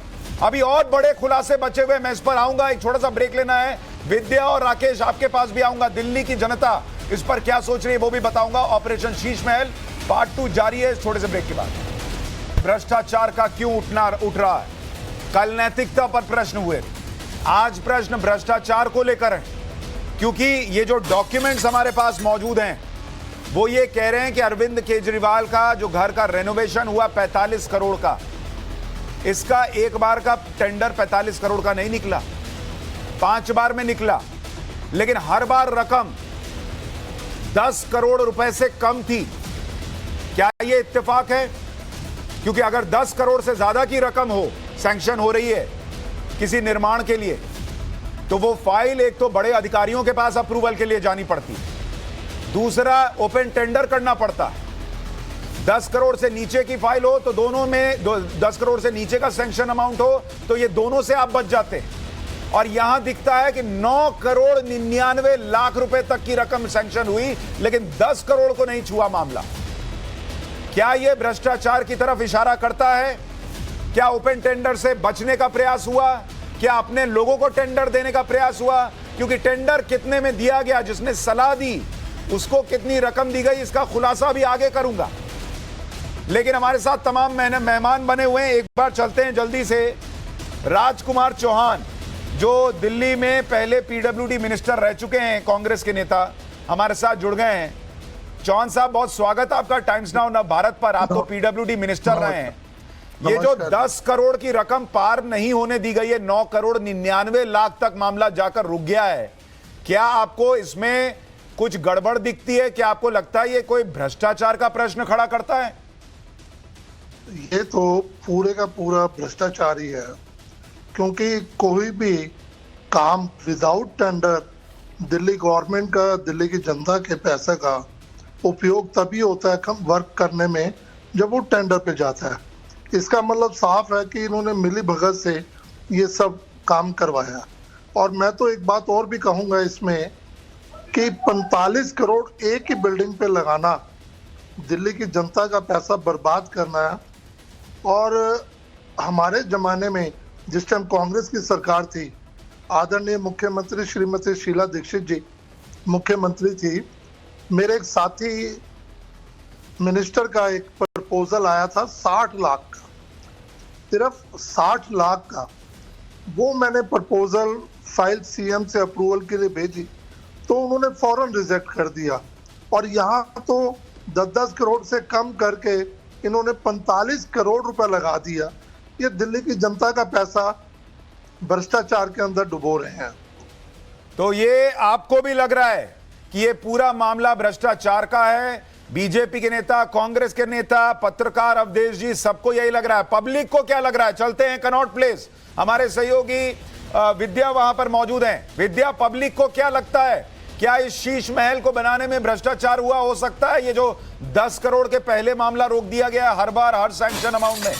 अभी और बड़े खुलासे बचे हुए, मैं इस पर आऊंगा, एक छोटा ब्सा ब्रेक लेना है। विद्या और राकेश आपके पास भी आऊंगा, दिल्ली की जनता इस पर क्या सोच रही है वो भी बताऊंगा। ऑपरेशन शीश महल पार्ट 2 जारी है इस छोटे से ब्रेक के बाद। भ्रष्टाचार का क्यों उठ रहा है? कल नैतिकता पर प्रश्न हुए, आज प्रश्न भ्रष्टाचार को लेकर है, क्योंकि ये जो डॉक्यूमेंट्स हमारे पास मौजूद हैं वो ये कह रहे हैं कि अरविंद केजरीवाल का जो घर का रेनोवेशन हुआ 45 करोड़ का, इसका एक बार का टेंडर 45 करोड़ का नहीं निकला, 5 बार में निकला, लेकिन हर बार रकम 10 करोड़ रुपए से कम थी। क्या यह इत्तेफाक है? क्योंकि अगर 10 करोड़ से ज्यादा की रकम हो, सैंक्शन हो रही है किसी निर्माण के लिए, तो वो फाइल एक तो बड़े अधिकारियों के पास अप्रूवल के लिए जानी पड़ती, दूसरा ओपन टेंडर करना पड़ता है। 10 करोड़ से नीचे की फाइल हो तो दोनों में 10 करोड़ से नीचे का सैंक्शन अमाउंट हो तो ये दोनों से आप बच जाते हैं। और यहां दिखता है कि 9 करोड़ 99 लाख रुपए तक की रकम सैंक्शन हुई, लेकिन 10 करोड़ को नहीं छुआ मामला। क्या यह भ्रष्टाचार की तरफ इशारा करता है? क्या ओपन टेंडर से बचने का प्रयास हुआ? क्या अपने लोगों को टेंडर देने का प्रयास हुआ? क्योंकि टेंडर कितने में दिया गया, जिसने सलाह दी उसको कितनी रकम दी गई, इसका खुलासा भी आगे करूंगा। लेकिन हमारे साथ तमाम मेहमान बने हुए हैं, एक बार चलते हैं जल्दी से। राजकुमार चौहान, जो दिल्ली में पहले पीडब्ल्यूडी मिनिस्टर रह चुके हैं, कांग्रेस के नेता, हमारे साथ जुड़ गए हैं। चौहान साहब, बहुत स्वागत आपका टाइम्स नाउ नवभारत पर। आप तो पीडब्ल्यूडी मिनिस्टर रहे हैं। ये जो 10 करोड़ की रकम पार नहीं होने दी गई है, 9 करोड़ 99 लाख तक मामला जाकर रुक गया है, क्या आपको इसमें कुछ गड़बड़ दिखती है? क्या आपको लगता है ये कोई भ्रष्टाचार का प्रश्न खड़ा करता है? ये तो पूरे का पूरा भ्रष्टाचार ही है, क्योंकि कोई भी काम विदाउट टेंडर दिल्ली गवर्नमेंट का, दिल्ली की जनता के पैसे का उपयोग तभी होता है वर्क करने में जब वो टेंडर पे जाता है। इसका मतलब साफ है कि इन्होंने मिली भगत से ये सब काम करवाया। और मैं तो एक बात और भी कहूँगा इसमें कि 45 करोड़ एक ही बिल्डिंग पे लगाना, दिल्ली की जनता का पैसा बर्बाद करना है। और हमारे ज़माने में जिस टाइम कांग्रेस की सरकार थी, आदरणीय मुख्यमंत्री श्रीमती शीला दीक्षित जी मुख्यमंत्री थी, मेरे एक साथी मिनिस्टर का एक प्रपोजल आया था 60 लाख का, सिर्फ 60 लाख का। वो मैंने प्रपोजल फाइल सीएम से अप्रूवल के लिए भेजी तो उन्होंने फौरन रिजेक्ट कर दिया। और यहाँ तो 10-10 करोड़ से कम करके इन्होंने 45 करोड़ रुपए लगा दिया। ये दिल्ली की जनता का पैसा भ्रष्टाचार के अंदर डुबो रहे हैं। तो ये आपको भी लग रहा है कि ये पूरा मामला भ्रष्टाचार का है? बीजेपी के नेता, कांग्रेस के नेता, पत्रकार अवधेश जी, सबको यही लग रहा है। पब्लिक को क्या लग रहा है? चलते हैं कनॉट प्लेस, हमारे सहयोगी विद्या वहां पर मौजूद हैं। विद्या, पब्लिक को क्या लगता है? क्या इस शीश महल को बनाने में भ्रष्टाचार हुआ हो सकता है? ये जो 10 करोड़ के पहले मामला रोक दिया गया हर बार हर सैंक्शन अमाउंट में।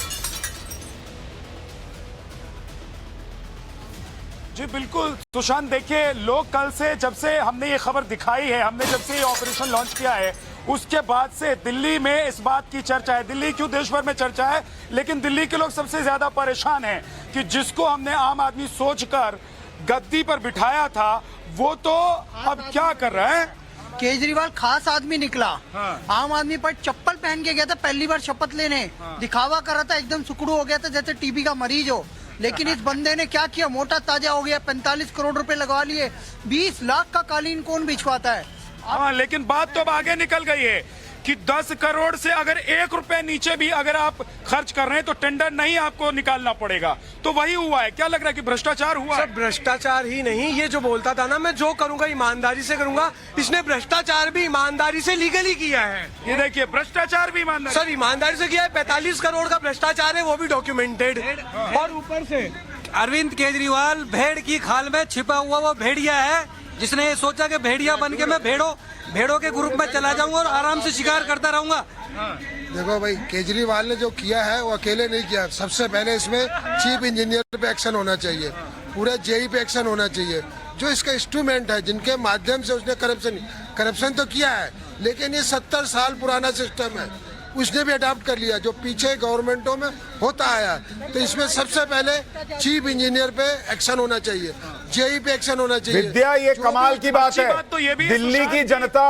जी बिल्कुल सुशांत, देखिए लोग कल से जब से हमने ये खबर दिखाई है, हमने जब से ये ऑपरेशन लॉन्च किया है, उसके बाद से दिल्ली में इस बात की चर्चा है। दिल्ली क्यों, देश भर में चर्चा है, लेकिन दिल्ली के लोग सबसे ज्यादा परेशान हैं कि जिसको हमने आम आदमी सोचकर गद्दी पर बिठाया था वो तो अब क्या कर रहा है। केजरीवाल खास आदमी निकला। आम आदमी पर चप्पल पहन के गया था पहली बार शपथ लेने, दिखावा कर रहा था, एकदम सुकड़ू हो गया था जैसे टीबी का मरीज हो। लेकिन इस बंदे ने क्या किया, मोटा ताजा हो गया, 45 करोड़ रुपए लगवा लिए। 20 लाख का कालीन कौन बिछवाता है। हाँ, लेकिन बात तो अब आगे निकल गई है कि 10 करोड़ से अगर 1 रुपए नीचे भी अगर आप खर्च कर रहे हैं तो टेंडर नहीं आपको निकालना पड़ेगा। तो वही हुआ है। क्या लग रहा है कि भ्रष्टाचार हुआ है? सर भ्रष्टाचार ही नहीं, ये जो बोलता था ना मैं जो करूंगा ईमानदारी से करूंगा, इसने भ्रष्टाचार भी ईमानदारी से लीगली किया है। ये देखिए, भ्रष्टाचार भी ईमानदारी, सर ईमानदारी से किया है। 45 करोड़ का भ्रष्टाचार है, वो भी डॉक्यूमेंटेड। और ऊपर से अरविंद केजरीवाल भेड़ की खाल में छिपा हुआ वो भेड़िया है, जिसने ये सोचा कि भेड़िया बन के मैं भेड़ों के ग्रुप में चला जाऊंगा और आराम से शिकार करता रहूंगा। देखो भाई, केजरीवाल ने जो किया है वो अकेले नहीं किया। सबसे पहले इसमें चीफ इंजीनियर पे एक्शन होना चाहिए, पूरे जेई पे एक्शन होना चाहिए। जो इसका इंस्ट्रूमेंट है जिनके माध्यम से उसने करप्शन तो किया है, लेकिन ये 70 साल पुराना सिस्टम है, उसने भी अडॉप्ट कर लिया जो पीछे गवर्नमेंटों में होता आया। तो इसमें सबसे पहले चीफ इंजीनियर पे एक्शन होना चाहिए, जेई पे एक्शन होना चाहिए। विद्या, ये कमाल की बात है। तो ये भी दिल्ली की जनता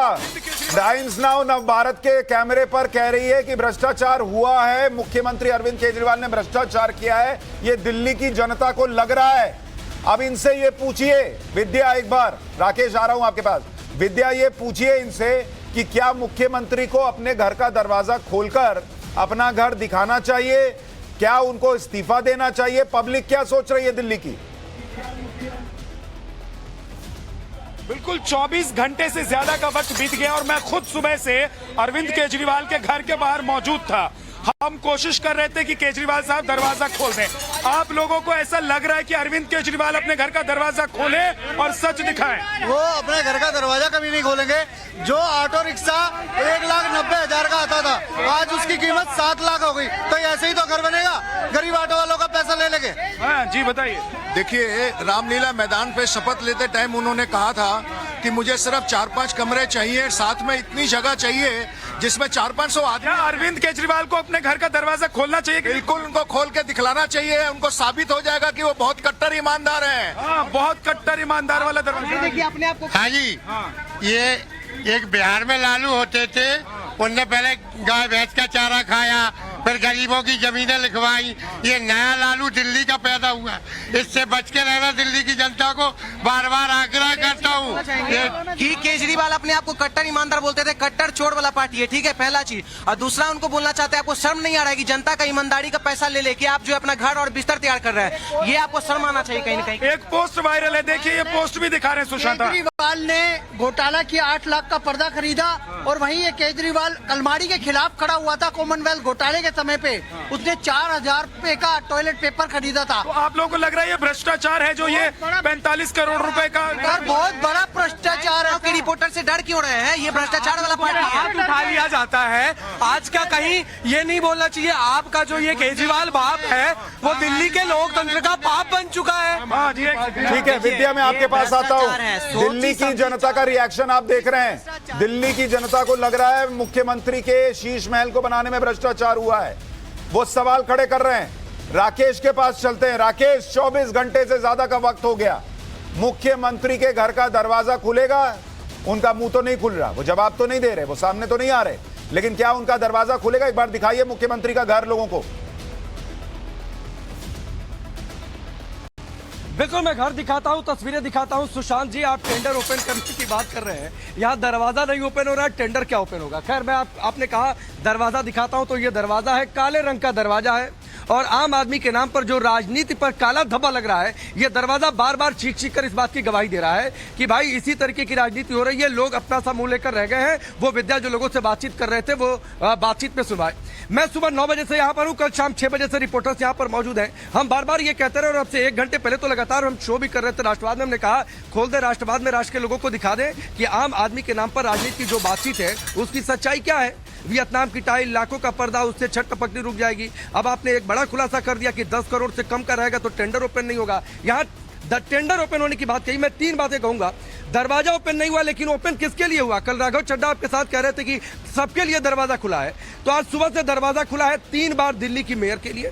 टाइम्स नाउ नव भारत के कैमरे पर कह रही है कि भ्रष्टाचार हुआ है, मुख्यमंत्री अरविंद केजरीवाल ने भ्रष्टाचार किया है, ये दिल्ली की जनता को लग रहा है। अब इनसे ये पूछिए, विद्या एक बार, राकेश आ रहा हूं आपके पास। विद्या, ये पूछिए इनसे कि क्या मुख्यमंत्री को अपने घर का दरवाजा खोलकर अपना घर दिखाना चाहिए, क्या उनको इस्तीफा देना चाहिए? पब्लिक क्या सोच रही है दिल्ली की? बिल्कुल 24 घंटे से ज्यादा का वक्त बीत गया और मैं खुद सुबह से अरविंद केजरीवाल के घर के बाहर मौजूद था। हम कोशिश कर रहे थे कि केजरीवाल साहब दरवाजा खोल दें। आप लोगों को ऐसा लग रहा है कि अरविंद केजरीवाल अपने घर का दरवाजा खोले और सच दिखाएं? वो अपने घर का दरवाजा कभी नहीं खोलेंगे। जो ऑटो रिक्शा 1,90,000 का आता था, आज उसकी कीमत 7 लाख हो गई। तो ऐसे ही तो घर बनेगा, गरीब ऑटो वालों का पैसा ले लेंगे। हाँ जी, बताइए। देखिए, रामलीला मैदान पे शपथ लेते टाइम उन्होंने कहा था कि मुझे सिर्फ 4-5 कमरे चाहिए, साथ में इतनी जगह चाहिए जिसमें 400-500 आदमी। अरविंद केजरीवाल को अपने घर का दरवाजा खोलना चाहिए? बिल्कुल, उनको खोल के दिखलाना चाहिए। उनको साबित हो जाएगा कि वो बहुत कट्टर ईमानदार है। हाँ, बहुत कट्टर ईमानदार वाला दरवाजा। देखिए अपने आप को। हाँ जी, ये एक बिहार में लालू होते थे, उनने पहले गाय भैंस का चारा खाया, फिर गरीबों की जमीनें लिखवाई। ये नया लालू दिल्ली का पैदा हुआ, इससे बच के रहना दिल्ली की जनता को बार बार आग्रह करता हूँ कि केजरीवाल अपने आप को कट्टर ईमानदार बोलते थे, कट्टर चोर वाला पार्टी है, ठीक है, पहला चीज। और दूसरा उनको बोलना चाहते हैं, आपको शर्म नहीं आ रहा है कि जनता का ईमानदारी का पैसा ले लेके आप जो अपना घर और बिस्तर तैयार कर रहे हैं, ये आपको शर्म आना चाहिए कहीं ना कहीं। एक पोस्ट वायरल है, देखिए ये पोस्ट भी दिखा रहे हैं सुशांत। केजरीवाल ने घोटाला किया, 8 लाख का पर्दा खरीदा, और वहीं ये केजरीवाल अलमारी के खिलाफ खड़ा हुआ था कॉमनवेल्थ घोटाले के समय पे। उसने 4,000 रुपए का टॉयलेट पेपर खरीदा था। तो आप लोगों को लग रहा है ये भ्रष्टाचार है जो ये 45 करोड़ रुपए का? बहुत बड़ा भ्रष्टाचार है। आपके रिपोर्टर से डर क्यों रहे हैं? ये भ्रष्टाचार वाला पार्टी है। हाथ उठा लिया जाता है। आज का कहीं ये नहीं बोलना चाहिए आपका जो ये केजरीवाल बाप है वो दिल्ली के लोकतंत्र का पाप बन चुका है। हाँ जी, ठीक है विद्या, मैं आपके पास आता हूँ। दिल्ली की जनता का रिएक्शन आप देख रहे हैं। दिल्ली की जनता को लग रहा है मुख्यमंत्री के शीश महल को बनाने में भ्रष्टाचार हुआ है, वो सवाल खड़े कर रहे हैं। राकेश के पास चलते हैं। राकेश, 24 घंटे से ज्यादा का वक्त हो गया, मुख्यमंत्री के घर का दरवाजा खुलेगा? उनका मुंह तो नहीं खुल रहा, वो जवाब तो नहीं दे रहे, वो सामने तो नहीं आ रहे, लेकिन क्या उनका दरवाजा खुलेगा? एक बार दिखाइए मुख्यमंत्री का घर लोगों को। बिल्कुल, मैं घर दिखाता हूं, तस्वीरें दिखाता हूं। सुशांत जी, आप टेंडर ओपन करने की बात कर रहे हैं, यहाँ दरवाजा नहीं ओपन हो रहा है, टेंडर क्या ओपन होगा? खैर, मैं आपने कहा दरवाजा दिखाता हूं, तो ये दरवाजा है, काले रंग का दरवाजा है, और आम आदमी के नाम पर जो राजनीति पर काला धब्बा लग रहा है, ये दरवाजा बार बार चीख कर इस बात की गवाही दे रहा है कि भाई इसी तरीके की राजनीति हो रही है। लोग अपना सा मुंह लेकर रह गए हैं। वो विद्या जो लोगों से बातचीत कर रहे थे, वो बातचीत में सुनवाए। मैं सुबह 9 बजे से यहाँ पर हूँ, कल शाम 6 बजे से रिपोर्टर्स यहाँ पर मौजूद हैं। हम बार बार ये कहते रहे, और अब से 1 घंटे पहले तो लगातार हम शो भी कर रहे थे राष्ट्रवाद में। हमने कहा खोल दे राष्ट्रवाद में, राष्ट्र के लोगों को दिखा दें कि आम आदमी के नाम पर राजनीति की जो बातचीत है उसकी सच्चाई क्या है। वियतनाम की टाइल, लाखों का पर्दा, उससे छठ टपकनी रुक जाएगी। अब आपने एक बड़ा खुलासा कर दिया कि 10 करोड़ से कम का रहेगा तो टेंडर ओपन नहीं होगा। यहाँ द टेंडर ओपन होने की बात कही। मैं 3 बातें कहूंगा। दरवाजा ओपन नहीं हुआ, लेकिन ओपन किसके लिए हुआ? कल राघव चड्ढा आपके साथ कह रहे थे कि सबके लिए दरवाजा खुला है, तो आज सुबह से दरवाजा खुला है 3 बार दिल्ली की मेयर के लिए,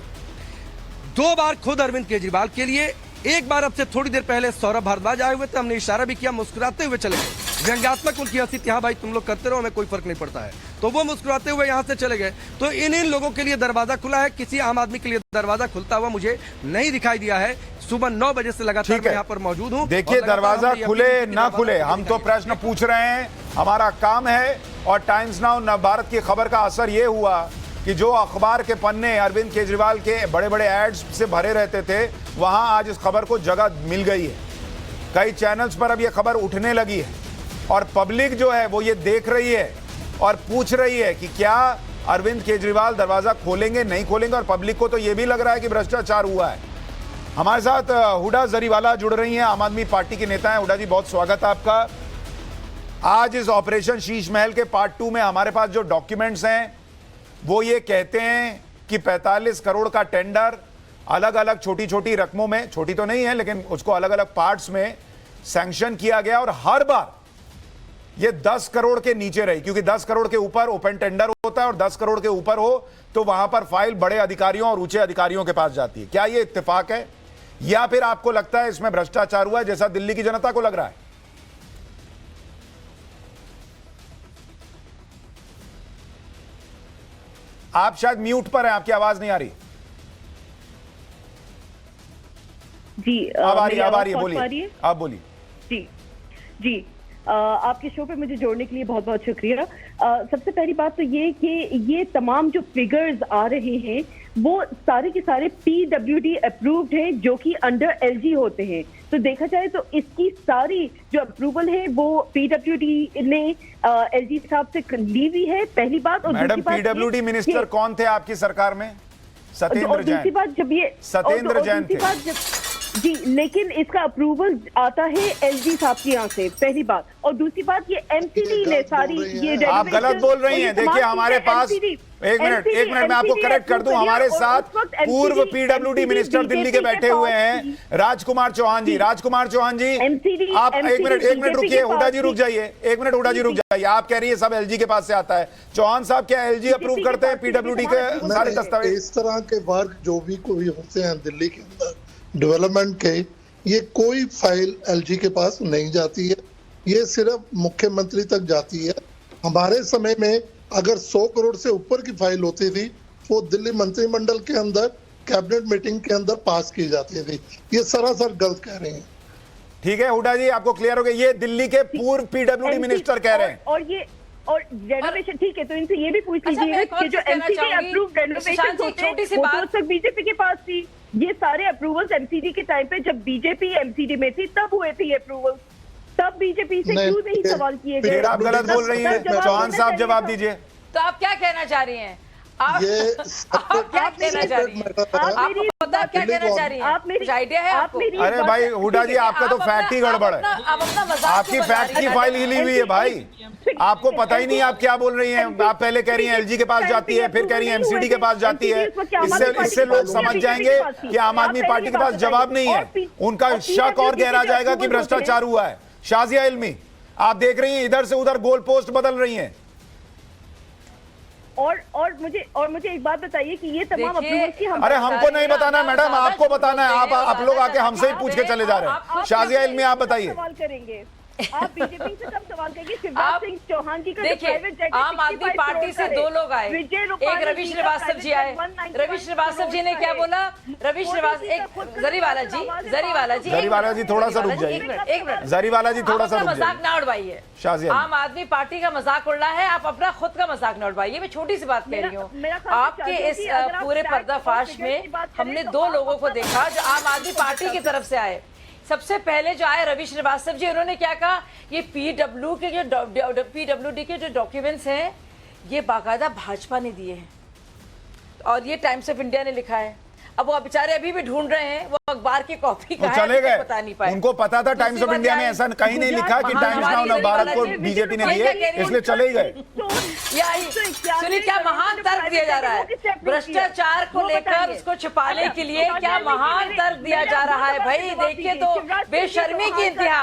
2 बार खुद अरविंद केजरीवाल के लिए, 1 बार अब से थोड़ी देर पहले सौरभ भारद्वाज आए हुए थे, हमने इशारा भी किया, मुस्कुराते हुए चले गए। व्यंग्यात्मक उनकी हंसी थी, हाँ भाई तुम लोग करते रहो, हमें कोई फर्क नहीं पड़ता है, तो वो मुस्कुराते हुए यहां से चले गए। तो इन लोगों के लिए दरवाजा खुला है, किसी आम आदमी के लिए दरवाजा खुलता हुआ मुझे नहीं दिखाई दिया है। सुबह 9 बजे से लगातार मैं यहाँ पर मौजूद हूँ। देखिए, दरवाजा खुले ना खुले, हम तो प्रश्न पूछ रहे हैं, हमारा काम है। और टाइम्स नाउ नवभारत की खबर का असर यह हुआ कि जो अखबार के पन्ने अरविंद केजरीवाल के बड़े बड़े एड्स से भरे रहते थे, वहां आज इस खबर को जगह मिल गई है। कई चैनल्स पर अब यह खबर उठने लगी है और पब्लिक जो है वो ये देख रही है और पूछ रही है कि क्या अरविंद केजरीवाल दरवाजा खोलेंगे, नहीं खोलेंगे। और पब्लिक को तो यह भी लग रहा है कि भ्रष्टाचार हुआ है। हमारे साथ हुडा जरीवाला जुड़ रही हैं, आम आदमी पार्टी की नेता हैं। हुडा जी, बहुत स्वागत है आपका। आज इस ऑपरेशन शीश महल के पार्ट 2 में हमारे पास जो डॉक्यूमेंट्स हैं वो ये कहते हैं कि 45 करोड़ का टेंडर अलग अलग छोटी छोटी रकमों में, छोटी तो नहीं है लेकिन उसको अलग अलग पार्ट्स में सैंक्शन किया गया, और हर बार ये 10 करोड़ के नीचे रही, क्योंकि 10 करोड़ के ऊपर ओपन टेंडर होता है और 10 करोड़ के ऊपर हो तो वहां पर फाइल बड़े अधिकारियों और ऊंचे अधिकारियों के पास जाती है। क्या ये इत्तेफाक है या फिर आपको लगता है इसमें भ्रष्टाचार हुआ है जैसा दिल्ली की जनता को लग रहा है? आप शायद म्यूट पर हैं, आपकी आवाज नहीं आ रही। जी अब आ रही है, बोलिए, आप बोलिए। जी आपके शो पे मुझे जोड़ने के लिए बहुत बहुत शुक्रिया। सबसे पहली बात तो ये कि ये तमाम जो फिगर्स आ रहे हैं वो सारे के सारे PWD अप्रूव्ड हैं, जो कि अंडर LG होते हैं। तो देखा जाए तो इसकी सारी जो अप्रूवल है वो PWD ने LG साहब से ली हुई है, पहली बात। और मैडम, PWD मिनिस्टर कौन थे आपकी सरकार में? सत्येंद्र जैन। दूसरी बात, जब ये सत्येंद्र जैन थे जी, लेकिन इसका अप्रूवल आता है LG साहब के यहाँ से, पहली बात। और दूसरी बात, ये MCD ने सारी ये आप गलत बोल रही हैं। देखिए, हमारे पास एक मिनट मैं आपको करेक्ट कर दूं, हमारे साथ पूर्व PWD मिनिस्टर दिल्ली के बैठे हुए हैं, राजकुमार चौहान जी। राजकुमार चौहान जी, आप एक मिनट रुकिए। हुडा जी रुक जाइए, एक मिनट हुडा जी रुक जाइए। आप कह रही है सब LG के पास से आता है। चौहान साहब, क्या LG अप्रूव करते हैं PWD के सारे दस्तावेज? इस तरह के वर्क जो भी कोई होते हैं दिल्ली के अंदर डेवलपमेंट के, ये कोई फाइल LG के पास नहीं जाती है, ये सिर्फ मुख्यमंत्री तक जाती है। हमारे समय में अगर 100 करोड़ से ऊपर की फाइल होती थी वो दिल्ली मंत्रिमंडल के अंदर कैबिनेट मीटिंग के अंदर पास की जाती थी। ये सरासर गलत कह रहे हैं। ठीक है हुडा जी, आपको क्लियर हो गया। ये दिल्ली के पूर्व PWD मिनिस्टर कह रहे हैं। और रेनोवेशन, ठीक है, तो इनसे ये भी पूछ लीजिए कि जो MCD अप्रूव्ड रेनोवेशन होते हैं वो तो तक बीजेपी के पास थी। ये सारे अप्रूवल्स MCD के टाइम पे जब बीजेपी MCD में थी तब हुए थे ये अप्रूवल, तब बीजेपी से क्यों नहीं सवाल किए गए? आप गलत बोल रही हैं। चौहान साहब जवाब दीजिए। तो आप क्या कहना चाह रही हैं? आप क्या कहना चाह रही हैं? आप क्या कहना चाह रही हैं? आप मेरी आइडिया है आपको? अरे भाई हुडा जी, आपका तो फैक्ट ही गड़बड़ है। आपकी फैक्ट की फाइल हिली हुई है भाई, आपको पता ही नहीं आप क्या बोल रही हैं। आप पहले कह रही हैं LG के पास जाती है, फिर कह रही हैं MCD के पास जाती है। इससे लोग समझ जाएंगे कि आम आदमी पार्टी के पास जवाब नहीं है, उनका शक और गहरा जाएगा कि भ्रष्टाचार हुआ है। शाजिया इल्मी, आप देख रही हैं इधर से उधर गोल पोस्ट बदल रही हैं। और मुझे एक बात बताइए कि ये तमाम अप्रूवल की हम, अरे हमको नहीं बताना मैडम, आपको बताना है। आप लोग आके हमसे ही पूछ के चले जा रहे हैं। शाजिया इल्मी, आप बताइए। सवाल करेंगे आप बीजेपी से तब सवाल करेंगे। शिवराज सिंह चौहान जी का प्राइवेट जेट, आम आदमी पार्टी से 2 लोग आए, एक रवि श्रीवास्तव जी आए। रवि श्रीवास्तव जी ने क्या बोला? रवि श्रीवास्तव, एक जरीवाला जी थोड़ा सा रुक जाइए। एक मिनट जरीवाला जी, थोड़ा सा मजाक ना उड़वाइए। आम आदमी पार्टी का मजाक उड़ रहा है, आप अपना खुद का मजाक ना उड़वाइए। मैं छोटी सी बात कह रही हूँ, आपके इस पूरे पर्दाफाश में हमने 2 लोगों को देखा जो आम आदमी पार्टी की तरफ से आए। सबसे पहले जो आए रवि श्रीवास्तव जी, उन्होंने क्या कहा? ये PWD के जो डॉक्यूमेंट्स हैं ये बाकायदा भाजपा ने दिए हैं और ये टाइम्स ऑफ इंडिया ने लिखा है। अब वो बेचारे अभी भी ढूंढ रहे हैं, वो अखबार की कॉपी वो का चले है, गए, बता नहीं पाए। उनको पता था टाइम्स ऑफ इंडिया में ऐसा कहीं नहीं लिखा कि टाइम्स नाउ नवभारत को बीजेपी ने दिए, इसलिए चले ही गए। सुनिए क्या महान तर्क दिया जा रहा है भ्रष्टाचार को लेकर, उसको छुपाने के लिए क्या महान तर्क दिया जा रहा है। भाई देखिए तो बेशर्मी की इंतहा,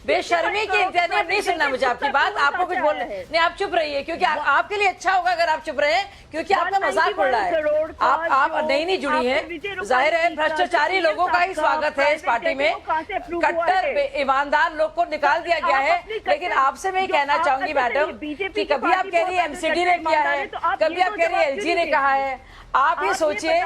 बेशर्मी की इंतहा। नहीं सुनना मुझे आपकी बात, आपको कुछ बोल नहीं, आप चुप रहिए, क्योंकि आपके लिए अच्छा होगा अगर आप चुप रहे, क्योंकि आपका मजाक उड़ रहा है। आप नहीं जुड़ी हैं, जाहिर है भ्रष्टाचारी लोगों का ही स्वागत है इस पार्टी में, कट्टर ईमानदार लोग को निकाल दिया गया है। लेकिन आपसे मैं कहना चाहूंगी मैडम कि कभी आप कह रही है एमसीडी ने किया है, कभी आप कह रही है एलजी ने कहा है। आप ये सोचिए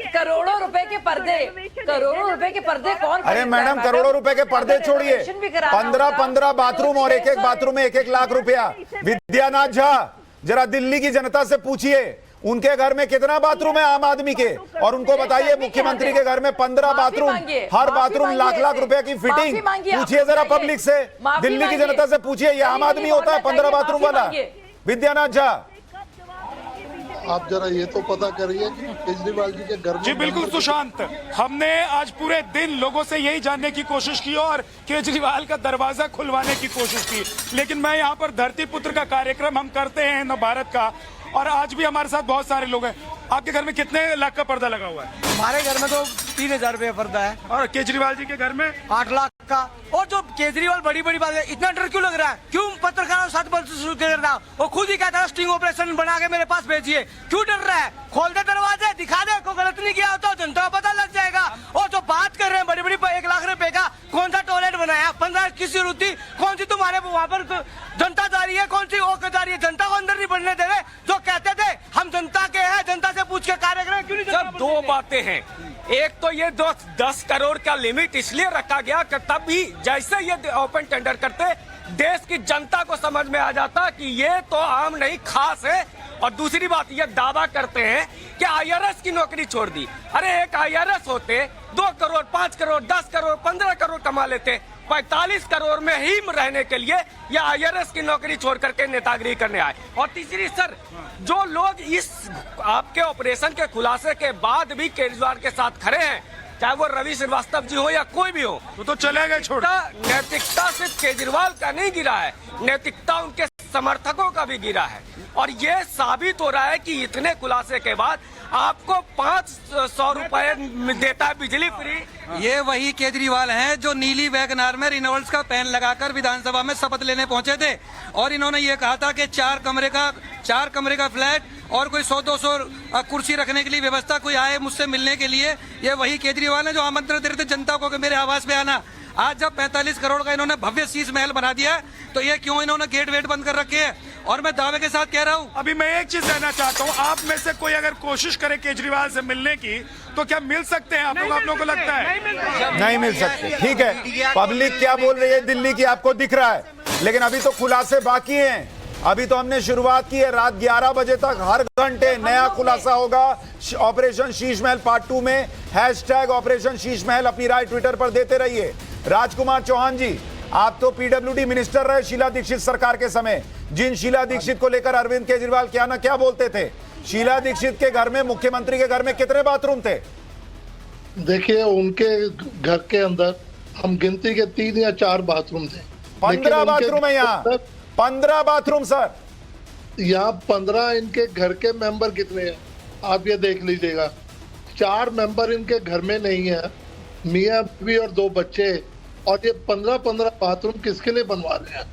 करोड़ों रुपए के पर्दे, करोड़ों रुपए के पर्दे कौन? अरे मैडम करोड़ों रुपए के पर्दे छोड़िए, 15 बाथरूम और एक बाथरूम में 1 लाख रुपया। विद्यानाथ झा, जरा दिल्ली की जनता से पूछिए उनके घर में कितना बाथरूम है आम आदमी के, और उनको बताइए मुख्यमंत्री के घर में 15 बाथरूम, हर बाथरूम लाख रुपए की फिटिंग। पूछिए जरा पब्लिक से, दिल्ली की जनता से पूछिए, ये आम आदमी होता है 15 बाथरूम वाला? विद्यानाथ झा, आप जरा ये तो पता करिए कि केजरीवाल जी के घर में। जी बिल्कुल सुशांत, हमने आज पूरे दिन लोगों से यही जानने की कोशिश की और केजरीवाल का दरवाजा खुलवाने की कोशिश की, लेकिन मैं यहाँ पर धरती पुत्र का कार्यक्रम हम करते हैं नवभारत का, और आज भी हमारे साथ बहुत सारे लोग हैं। आपके घर में कितने लाख का पर्दा लगा हुआ है? हमारे घर में तो 3000 रुपये पर्दा है। और केजरीवाल जी के घर में 8 लाख का। और जो केजरीवाल बड़ी बात है, इतना डर क्यों लग रहा है? क्यों पत्रकारों साथ शुरू कर रहा है? वो खुद ही कहता है स्टिंग ऑपरेशन बना के मेरे पास भेजिए। क्यों डर रहा है? खोल दे दरवाजे, दिखा दे, को गलत नहीं किया होता जनता को पता लग जाएगा। और जो बात कर रहे हैं बड़ी 1 लाख रुपए का, कौन सा टॉयलेट बनाया? 15 की जरूरत थी? कौन सी तुम्हारे वहाँ पर जनता जा रही है? कौन सी ओके जा रही है? जनता को अंदर नहीं बढ़ने दे रहे। जो कहते थे हम जनता के हैं, जनता से पूछ के कार्य करें, क्यों नहीं? सर दो बातें हैं, एक तो ये 10 करोड़ का लिमिट इसलिए रखा गया कि तब भी जैसे ये ओपन टेंडर करते देश की जनता को समझ में आ जाता कि ये तो आम नहीं खास है। और दूसरी बात ये दावा करते हैं कि आईआरएस की नौकरी छोड़ दी। अरे एक आईआरएस होते 2 करोड़ 5 करोड़ 10 करोड़ 15 करोड़ कमा लेते, 45 करोड़ में ही रहने के लिए या आईआरएस की नौकरी छोड़ करके नेतागिरी करने आए। और तीसरी सर, जो लोग इस आपके ऑपरेशन के खुलासे के बाद भी केजरीवाल के साथ खड़े हैं, चाहे वो रवि श्रीवास्तव जी हो या कोई भी हो, तो चले गए छोड़। नैतिकता सिर्फ केजरीवाल का नहीं गिरा है, नैतिकता उनके समर्थकों का भी गिरा है। और ये साबित हो रहा है कि इतने खुलासे के बाद आपको 500 रुपए देता है बिजली फ्री। ये वही केजरीवाल हैं जो नीली वैगनार में रिनोल्ड्स का पेन लगाकर विधानसभा में शपथ लेने पहुंचे थे, और इन्होंने ये कहा था कि 4 कमरे का फ्लैट और कोई 100-200 कुर्सी रखने के लिए व्यवस्था, कोई आए मुझसे मिलने के लिए। ये वही केजरीवाल है जो आमंत्रण दे रहे थे जनता को कि मेरे आवास पे आना। आज जब 45 करोड़ का इन्होंने भव्य शीश महल बना दिया है, तो ये क्यों इन्होंने गेट वेट बंद कर रखे हैं? और मैं दावे के साथ कह रहा हूँ, अभी मैं एक चीज कहना चाहता हूँ, आप में से कोई अगर कोशिश करे केजरीवाल से मिलने की, तो क्या मिल सकते हैं आप लोगों को लगता है? नहीं मिल सकते। ठीक है, पब्लिक क्या बोल रही है दिल्ली की आपको दिख रहा है, लेकिन अभी तो खुलासे बाकी हैं। अभी तो हमने शुरुआत की है, रात 11 बजे तक हर घंटे नया खुलासा होगा ऑपरेशन शीश महल पार्ट 2 में। हैशटैग ऑपरेशन शीश महल अपनी राय ट्विटर पर देते रहिए। राजकुमार चौहान जी, आप तो पीडब्ल्यूडी मिनिस्टर रहे शीला दीक्षित सरकार के समय, जिन शीला दीक्षित को लेकर अरविंद केजरीवाल क्या ना क्या बोलते थे। शीला दीक्षित के घर में, मुख्यमंत्री के घर में कितने बाथरूम थे? देखिए उनके घर के अंदर हम गिनती के 3 या 4 बाथरूम थे। 15 बाथरूम है यहाँ, 15 बाथरूम सर। यहाँ 15 इनके घर के मेंबर कितने हैं आप ये देख लीजिएगा। 4 मेंबर इनके घर में नहीं है, मियाँ बीवी और 2 बच्चे, और ये 15 बाथरूम किसके लिए बनवा रहे हैं?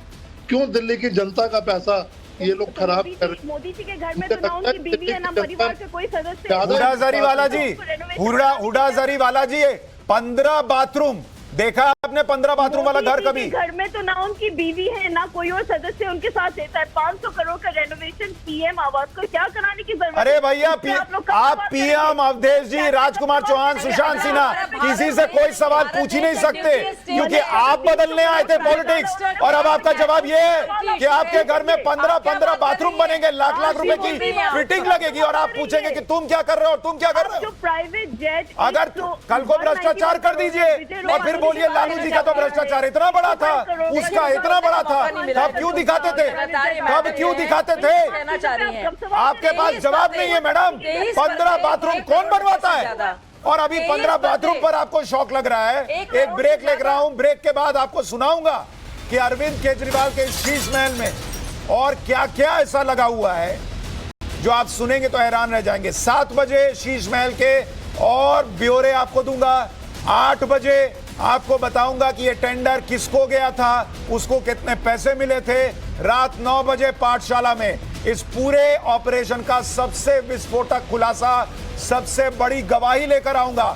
क्यों दिल्ली की जनता का पैसा ये लोग खराब कर रहे हैं? मोदी जी के घर में तो ना उनकी बीवी है ना परिवार के कोई सदस्य। हुडा जरीवाला जी, हुडा जरीवाला जी, 15 बाथरूम देखा आपने? 15 बाथरूम वाला घर कभी? घर में तो ना उनकी बीवी है ना कोई और सदस्य उनके साथ देता है। 500 करोड़ का रेनोवेशन पीएम आवास को क्या कराने की जरूरत? अरे भैया आप पीएम अवधेश जी, राजकुमार चौहान, सुशांत सिन्हा, किसी से कोई सवाल पूछ ही नहीं सकते, क्योंकि आप बदलने आए थे पॉलिटिक्स। और अब आपका जवाब ये है कि आपके घर में 15 बाथरूम बनेंगे, लाख रुपए की फिटिंग लगेगी, और आप पूछेंगे कि तुम क्या कर रहे हो, तुम क्या कर रहे हो? प्राइवेट जेट, अगर कल को भ्रष्टाचार कर दीजिए और फिर बोलिए लालू जी का तो भ्रष्टाचार इतना बड़ा था, उसका इतना बड़ा था, तब क्यों दिखाते थे? तब क्यों दिखाते थे? आपके पास जवाब नहीं है मैडम। 15 बाथरूम कौन बनवाता है? और अभी 15 बाथरूम पर आपको शौक लग रहा है। एक ब्रेक ले रहा हूं, ब्रेक के बाद आपको सुनाऊंगा कि अरविंद केजरीवाल के शीश महल में और क्या क्या ऐसा लगा हुआ है जो आप सुनेंगे तो हैरान रह जाएंगे। 7 बजे शीश महल के और ब्यौरे आपको दूंगा। 8 बजे आपको बताऊंगा कि ये टेंडर किसको गया था, उसको कितने पैसे मिले थे। रात 9 बजे पाठशाला में इस पूरे ऑपरेशन का सबसे विस्फोटक खुलासा, सबसे बड़ी गवाही लेकर आऊंगा।